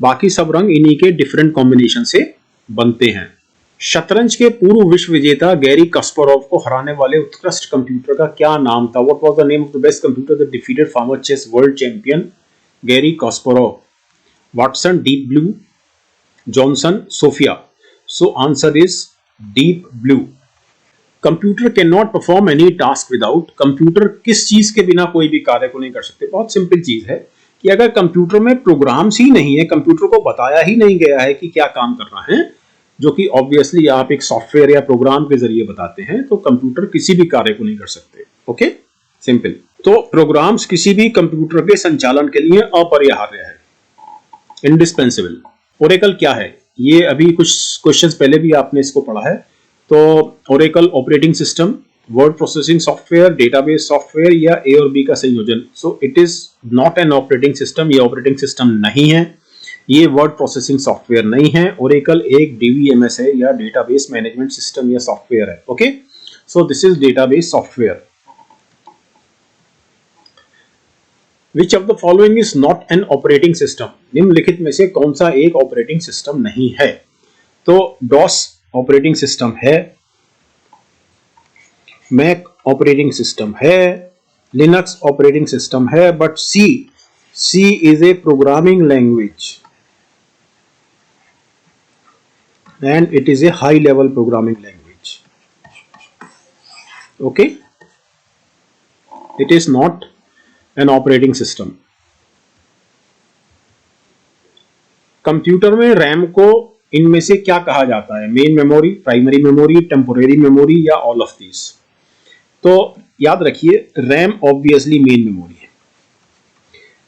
बाकी सब रंग इन्हीं के डिफरेंट कॉम्बिनेशन से बनते हैं। शतरंज के पूर्व विश्व विजेता गैरी कास्पारोव को हराने वाले उत्कृष्ट कंप्यूटर का क्या नाम था? What was the name of the best computer that defeated former chess world champion Garry Kasparov? Watson, Deep Blue, Johnson, Sophia. So answer is Deep Blue. Computer can not perform any task without, computer किस चीज के बिना कोई भी कार्य को नहीं कर सकते? बहुत सिंपल चीज है कि अगर कंप्यूटर में प्रोग्राम्स ही नहीं है, कंप्यूटर को बताया ही नहीं गया है कि क्या काम करना है, जो कि ऑब्वियसली आप एक सॉफ्टवेयर या प्रोग्राम के जरिए बताते हैं, तो कंप्यूटर किसी भी कार्य को नहीं कर सकते। Okay, simple. तो प्रोग्राम्स किसी भी कंप्यूटर के संचालन के लिए अपरिहार्य है, इंडिस्पेंसिबल। ओरेकल क्या है? ये अभी कुछ क्वेश्चंस पहले भी आपने इसको पढ़ा है। तो Oracle operating system, word processing software, database software या ए और बी का संयोजन? सो it is not an operating system. ये ऑपरेटिंग सिस्टम नहीं है, ये वर्ड प्रोसेसिंग सॉफ्टवेयर नहीं है। ओरेकल एक DBMS है या डेटाबेस मैनेजमेंट सिस्टम या सॉफ्टवेयर है। Okay, so this is database software. Which of the following is not an operating system? निम्नलिखित में से कौन सा एक ऑपरेटिंग सिस्टम नहीं है? तो DOS ऑपरेटिंग सिस्टम है, मैक ऑपरेटिंग सिस्टम है, लिनक्स ऑपरेटिंग सिस्टम है, but C is a programming language and it is a high level programming language. Okay, it is not an operating system. Computer में RAM को इनमें से क्या कहा जाता है? Main memory, primary memory, temporary memory या ऑल ऑफ दीज? तो याद रखिए, रैम ऑब्वियसली मेन मेमोरी है.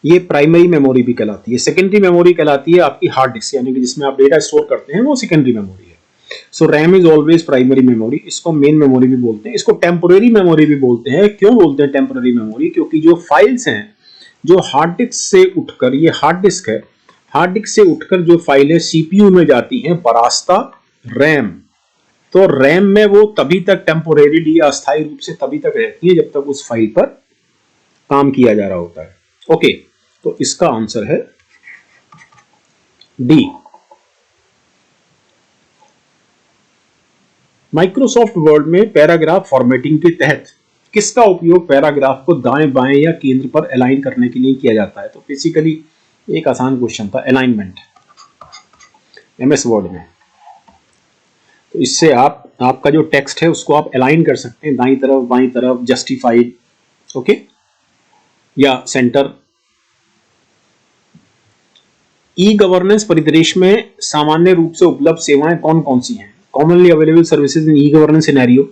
ये प्राइमरी मेमोरी भी कहलाती है. सेकेंडरी मेमोरी कहलाती है आपकी हार्ड डिस्क, यानी कि जिसमें आप डेटा स्टोर करते हैं, वो सेकेंडरी मेमोरी है. So RAM is always primary memory. इसको मेन मेमोरी भी बोलते हैं, इसको टेम्पोरेरी मेमोरी भी बोलते हैं. क्यों बोलते हैं टेम्पोरेरी मेमोरी? क्योंकि जो फाइल्स हैं जो हार्ड डिस्क से उठकर, ये हार्ड डिस्क है, हार्ड डिस्क से उठकर जो फाइलें सीपीयू में जाती हैं बरास्ता रैम, तो रैम में वो तभी तक टेम्पोरेरीली, अस्थायी रूप से तभी तक रहती है जब तक उस फाइल पर काम किया जा रहा होता है. ओके, तो इसका आंसर है डी. माइक्रोसॉफ्ट वर्ड में पैराग्राफ फॉर्मेटिंग के तहत किसका उपयोग पैराग्राफ को दाएं बाएं या केंद्र पर अलाइन करने के लिए किया जाता है? तो बेसिकली एक आसान क्वेश्चन था, अलाइनमेंट, एमएस वर्ड में. तो इससे आपका जो टेक्स्ट है उसको आप अलाइन कर सकते हैं, दाईं तरफ, बाईं तरफ, जस्टिफाइड, ओके, या सेंटर. ई गवर्नेंस परिदृश्य में सामान्य रूप से उपलब्ध सेवाएं कौन कौन सी हैं? Commonly available services in e governance scenario,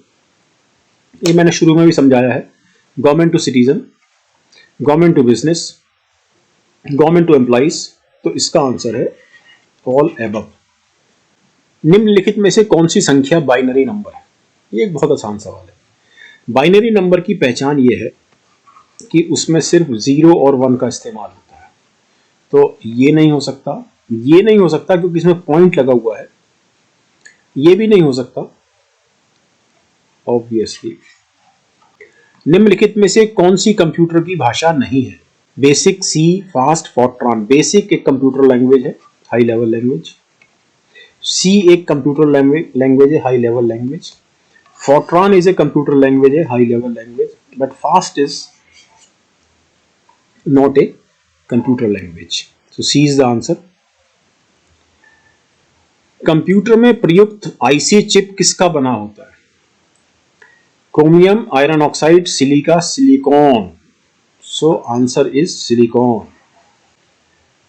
ये मैंने शुरू में भी समझाया है. Government to citizen, government to business, government to employees. तो इसका आंसर है ऑल एबव. निम्नलिखित में से कौन सी संख्या बाइनरी नंबर है? ये एक बहुत आसान सवाल है. बाइनरी नंबर की पहचान ये है कि उसमें सिर्फ 0 और 1 का इस्तेमाल होता है. तो ये नहीं हो सकता, ये नहीं हो सकता क्योंकि इसमें पॉइंट लगा हुआ है, ये भी नहीं हो सकता ऑब्वियसली. निम्नलिखित में से कौन सी कंप्यूटर की भाषा नहीं है? BASIC, C, fast, Fortran. BASIC एक कंप्यूटर लैंग्वेज है, हाई लेवल लैंग्वेज. सी एक कंप्यूटर लैंग्वेज है, high level language. Fortran is a computer language है, high level language. But fast is not a computer language. So C is the answer. Computer में प्रयुक्त IC chip किसका बना होता है? Chromium, iron oxide, silica, silicon. So answer is silicon.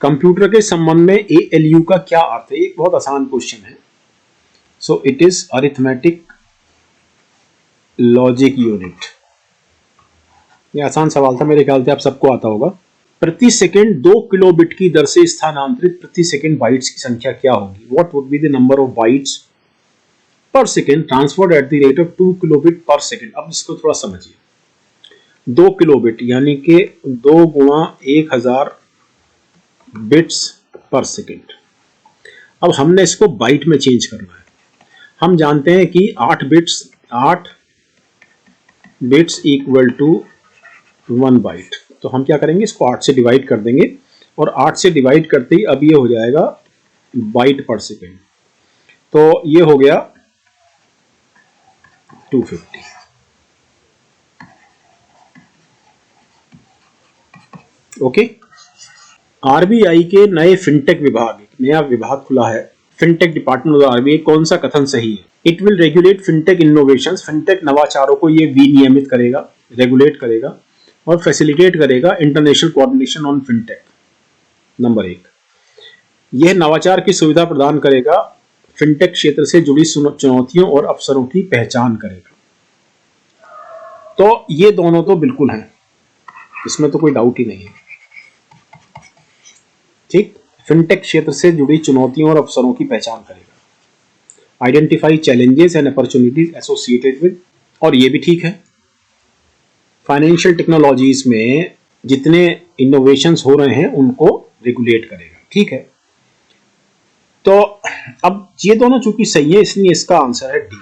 Computer के संबंध में एएलयू का क्या अर्थ है? एक बहुत आसान क्वेश्चन है. सो it is arithmetic logic unit. ये आसान सवाल था, मेरे ख्याल से आप सबको आता होगा. प्रति सेकंड 2 किलोबिट की दर से स्थानांतरित प्रति सेकंड बाइट्स की संख्या क्या होगी? What would be the number of bytes per second transferred at the rate of 2 kilobit per second? अब इसको थोड़ा समझिए. 2 किलोबिट यानी कि 2 गुणा 1000 बिट्स पर सेकंड. अब हमने इसको बाइट में चेंज करना है. हम जानते हैं कि 8 बिट्स इक्वल टू 1 बाइट. तो हम क्या करेंगे, इसको 8 से डिवाइड कर देंगे, और 8 से डिवाइड करते ही अब ये हो जाएगा बाइट पर सेकंड. तो ये हो गया 250. ओके. आरबीआई के नए फिनटेक विभाग, एक नया विभाग खुला है, फिनटेक डिपार्टमेंट ऑफ आरबीआई. कौन सा कथन सही है? It will regulate fintech innovations. Fintech नवाचारों को ये विनियमित करेगा, रेगुलेट करेगा और फैसिलिटेट करेगा international coordination on fintech. Number 1, यह नवाचार की सुविधा प्रदान करेगा, फिनटेक क्षेत्र से जुड़ी चुनौतियों और अवसरों की पहचान करेगा. तो ये दोनों तो बिल्कुल हैं, इसमें तो कोई डाउट ही नहीं है. ठीक, फिनटेक क्षेत्र से जुड़ी चुनौतियों और अवसरों की पहचान करेगा, identify challenges and opportunities associated with. और ये भी ठीक है, फाइनेंशियल टेक्नोलॉजीज में जितने इनोवेशंस हो रहे हैं उनको रेगुलेट करेगा. ठीक है. तो अब ये दोनों चूंकि सही है, इसलिए इसका आंसर है डी.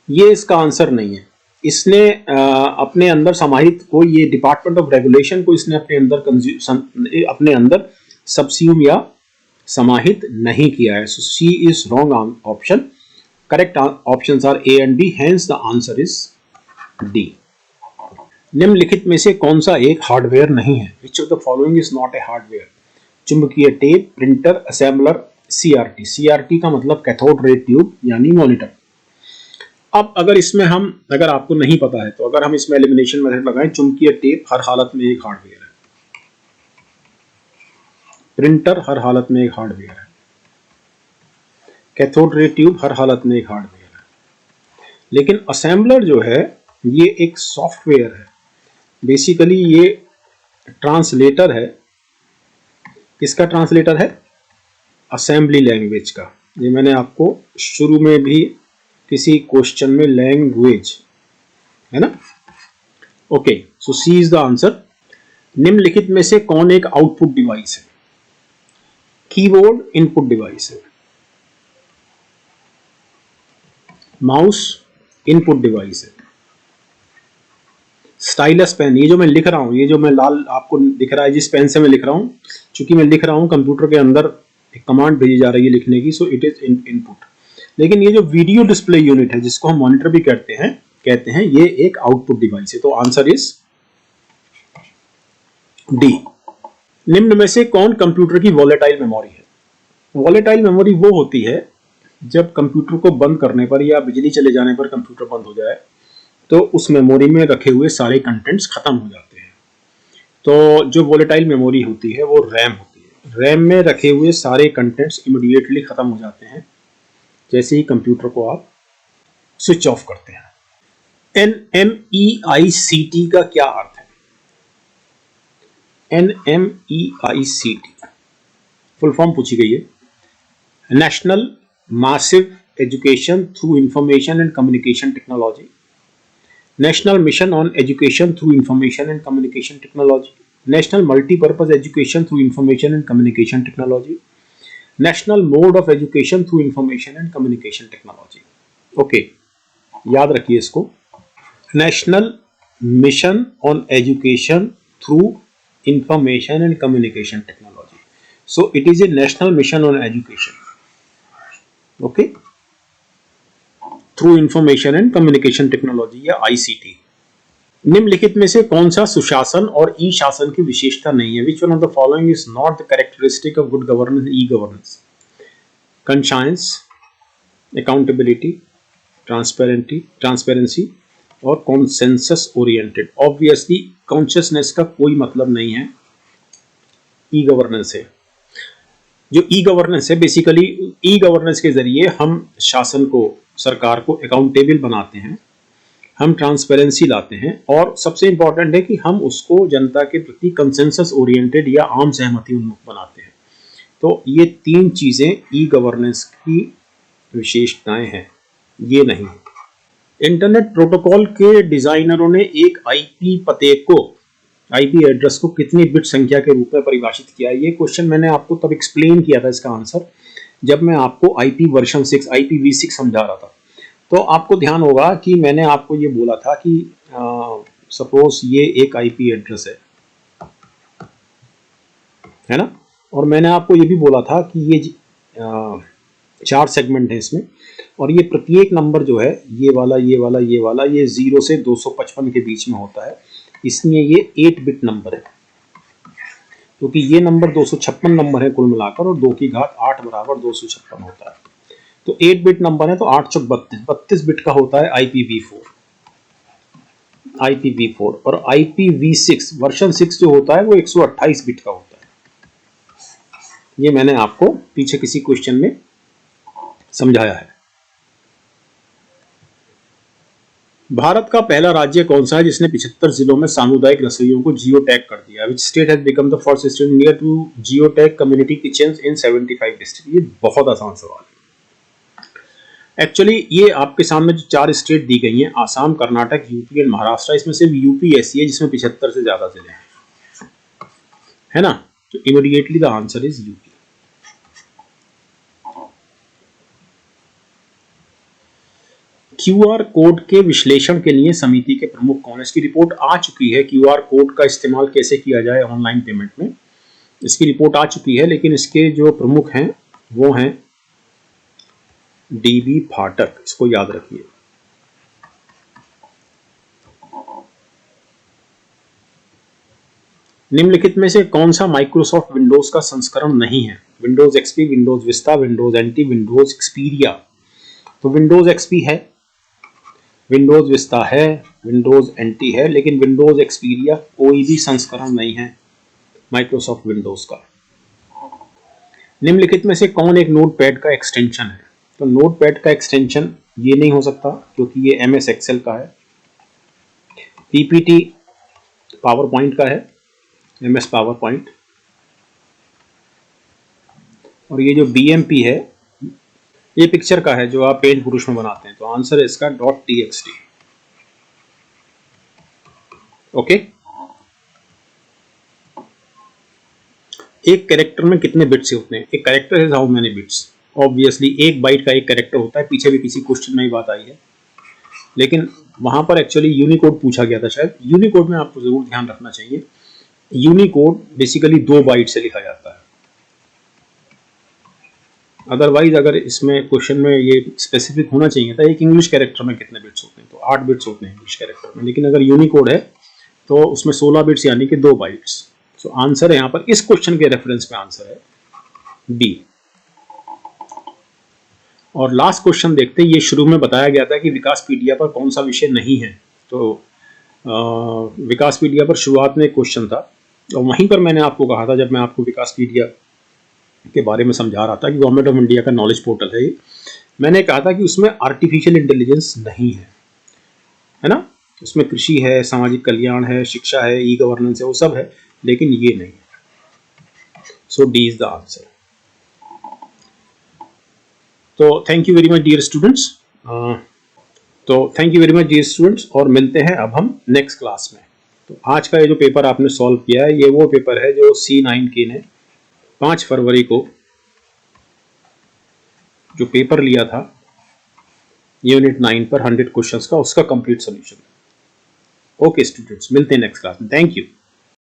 ये इसका आंसर नहीं है. इसने अपने अंदर समाहित को, ये डिपार्टमेंट ऑफ रेगुलेशन को इसने अपने अंदर सबस्यूम या समाहित नहीं किया है. So C is wrong option. Correct options are A and B, hence the answer is D. निम्नलिखित में से कौन सा एक हार्डवेयर नहीं है? Which of the following is not a hardware? चुंबकीय tape, printer, assembler, CRT. CRT का मतलब कैथोड रे ट्यूब यानी मॉनिटर। अब अगर आपको नहीं पता है तो अगर हम इसमें एलिमिनेशन मेथड लगाएं, चुंबकीय टेप हर हालत में एक हार्डवेयर है, प्रिंटर हर हालत में एक हार्डवेयर है, कैथोड रे ट्यूब हर हालत में एक हार्डवेयर है, लेकिन असेंबलर जो है ये एक सॉफ्टवेयर है। बेसिकली ये ट्रांसलेटर है। किसका ट्रांसलेटर है? असेंबली लैंग्वेज का। ये मैंने आपको शुरू में भी किसी क्वेश्चन में लैंग्वेज है ना। Okay, so C is the answer. निम्नलिखित में से कौन एक आउटपुट डिवाइस है? कीबोर्ड इनपुट डिवाइस है, माउस इनपुट डिवाइस है, स्टाइलस पेन, ये जो मैं लिख रहा हूं, ये जो मैं लाल आपको दिख रहा है जिस पेन से मैं लिख रहा हूं, चूंकि मैं लिख रहा हूं कंप्यूटर के अंदर एक कमांड भेजी जा रही है लिखने की, सो इट इज इनपुट। लेकिन ये जो वीडियो डिस्प्ले यूनिट है जिसको हम मॉनिटर भी कहते हैं ये एक आउटपुट डिवाइस है। तो आंसर इज डी। निम्न में से कौन कंप्यूटर की वॉलेटाइल मेमोरी है? वॉलेटाइल मेमोरी वो होती है जब कंप्यूटर को बंद करने पर या बिजली चले जाने पर कंप्यूटर बंद हो जाए तो उस मेमोरी में रखे हुए सारे कंटेंट्स खत्म हो जाते हैं। तो जो वॉलेटाइल मेमोरी होती है वो रैम होती है। रैम में रखे हुए सारे कंटेंट्स इमीडिएटली खत्म हो जाते हैं जैसे ही कंप्यूटर को आप स्विच ऑफ करते हैं। NMEICT का क्या अर्थ है? NMEICT फुल फॉर्म पूछी गई है, national massive education through information and communication technology, national mission on education through information and communication technology, national multipurpose education through information and communication technology, national mode of education through information and communication technology. Okay, याद रखिए इसको, national mission on education through information and communication technology. So it is A national mission on education, okay, through information and communication technology या ICT। निम्नलिखित में से कौन सा सुशासन और ई शासन की विशेषता नहीं है? Which one of the following is not the characteristic of good governance, e governance? Conscience, accountability, transparency और कॉन्सेंसस ओरिएंटेड। ऑब्वियसली कॉन्शियसनेस का कोई मतलब नहीं है ई गवर्नेंस से। जो ई गवर्नेंस है, बेसिकली ई गवर्नेंस के जरिए हम शासन को, सरकार को अकाउंटेबल बनाते हैं, हम ट्रांसपेरेंसी लाते हैं और सबसे इंपॉर्टेंट है कि हम उसको जनता के प्रति कंसेंसस ओरिएंटेड या आम सहमति उन्मुख बनाते हैं। तो ये तीन चीजें ई गवर्नेंस की विशेषताएं हैं, ये नहीं। इंटरनेट प्रोटोकॉल के डिजाइनरों ने एक आईपी पते को, आईपी एड्रेस को कितनी बिट संख्या के रूप में परिभाषित किया? ये क्वेश्चन मैंने आपको तब एक्सप्लेन किया था इसका आंसर, जब मैं आपको आईपी वर्जन 6 IPv6 समझा रहा था। तो आपको ध्यान होगा कि मैंने आपको ये बोला था कि सपोज ये एक आईपी एड्रेस है ना, और मैंने आपको ये भी बोला था कि ये 4 सेगमेंट है इसमें, और ये प्रत्येक नंबर जो है ये वाला ये वाला ये वाला ये 0 से 255 के बीच में होता है, इसलिए ये 8 बिट नंबर है, क्योंकि ये नंबर 256 नंबर है कुल मिलाकर और 2 की घात 8 बराबर 256 होता है। तो 8 बिट नंबर है तो 8 चौक 32 बिट का होता है IPv4 और IPv6 वर्जन 6 जो होता है वो 128 बिट का होता है। ये मैंने आपको पीछे किसी क्वेश्चन में समझाया है। भारत का पहला राज्य कौन सा है जिसने 75 जिलों में सामुदायिक रसोइयों को जियो टैग कर दिया? Which state has become the first state in India to geotag community kitchens in 75 districts? ये बहुत आसान सवाल है। एक्चुअली ये आपके सामने जो 4 स्टेट दी गई हैं, आसाम, कर्नाटक, यूपी एंड महाराष्ट्र, इसमें सिर्फ यूपी ऐसी है जिसमें 75 से ज्यादा जिले हैं, है ना। तो immediately the answer is UP. QR code के विश्लेषण के लिए समिति के प्रमुख कौन है? इसकी रिपोर्ट आ चुकी है, QR कोड का इस्तेमाल कैसे किया जाए ऑनलाइन पेमेंट में, इसकी रिपोर्ट आ चुकी है, लेकिन इसके जो प्रमुख हैं वो हैं डीबी फाटक, इसको याद रखिए। निम्नलिखित में से कौन सा माइक्रोसॉफ्ट विंडोज का संस्करण नहीं है? Windows XP, Windows Vista, Windows NT, Windows Xperia. तो विंडोज एक्सपी है, विंडोज विस्टा है, विंडोज एनटी है, लेकिन विंडोज एक्सपीरिया कोई भी संस्करण नहीं है माइक्रोसॉफ्ट विंडोज का। निम्नलिखित में से कौन एक नोटपैड का एक्सटेंशन है? तो नोटपैड का एक्सटेंशन ये नहीं हो सकता क्योंकि ये एमएस एक्सेल का है। पीपीटी पावर पॉइंट का है, एमएस पावर पॉइंट। और ये जो बीएमपी है ये पिक्चर का है जो आप पेंट ब्रश में बनाते हैं। तो आंसर है इसका .txt। ओके। एक कैरेक्टर में कितने बिट्स होते हैं? एक कैरेक्टर है हाउ मेनी बिट्स। ऑब्वियसली एक बाइट का एक कैरेक्टर होता है, पीछे भी किसी क्वेश्चन में ही बात आई है, लेकिन वहां पर एक्चुअली यूनिकोड पूछा गया था शायद। यूनिकोड में आपको जरूर ध्यान रखना चाहिए, यूनिकोड बेसिकली 2 बाइट से लिखा जाता है। अदरवाइज अगर इसमें क्वेश्चन में ये स्पेसिफिक होना चाहिए था एक इंग्लिश कैरेक्टर में कितने बिट्स होते हैं, तो 8 बिट्स होते हैं इंग्लिश कैरेक्टर में, लेकिन अगर यूनिकोड है तो उसमें 16 बिट्स यानी कि 2 बाइट्स। सो आंसर है यहाँ पर इस क्वेश्चन के रेफरेंस में आंसर है बी। और लास्ट क्वेश्चन देखते हैं। ये शुरू में बताया गया था कि विकासपीडिया पर कौन सा विषय नहीं है, तो विकासपीडिया पर शुरुआत में एक क्वेश्चन था और वहीं पर मैंने आपको कहा था, जब मैं आपको विकासपीडिया के बारे में समझा रहा था कि गवर्नमेंट ऑफ इंडिया का नॉलेज पोर्टल है, मैंने कहा था कि उसमें आर्टिफिशियल इंटेलिजेंस नहीं है ना। उसमें कृषि है, सामाजिक कल्याण है, शिक्षा है, ई गवर्नेंस है, वो सब है, लेकिन ये नहीं है। So D is the answer. तो thank you very much dear students. और मिलते हैं अब हम नेक्स्ट क्लास में। तो आज का ये जो पेपर आपने सॉल्व किया है, ये वो पेपर है जो C9K ने 5 फरवरी को जो पेपर लिया था यूनिट 9 पर 100 क्वेश्चंस का, उसका कंप्लीट सॉल्यूशन। ओके स्टूडेंट्स, मिलते हैं नेक्स्ट क्लास में। Thank you.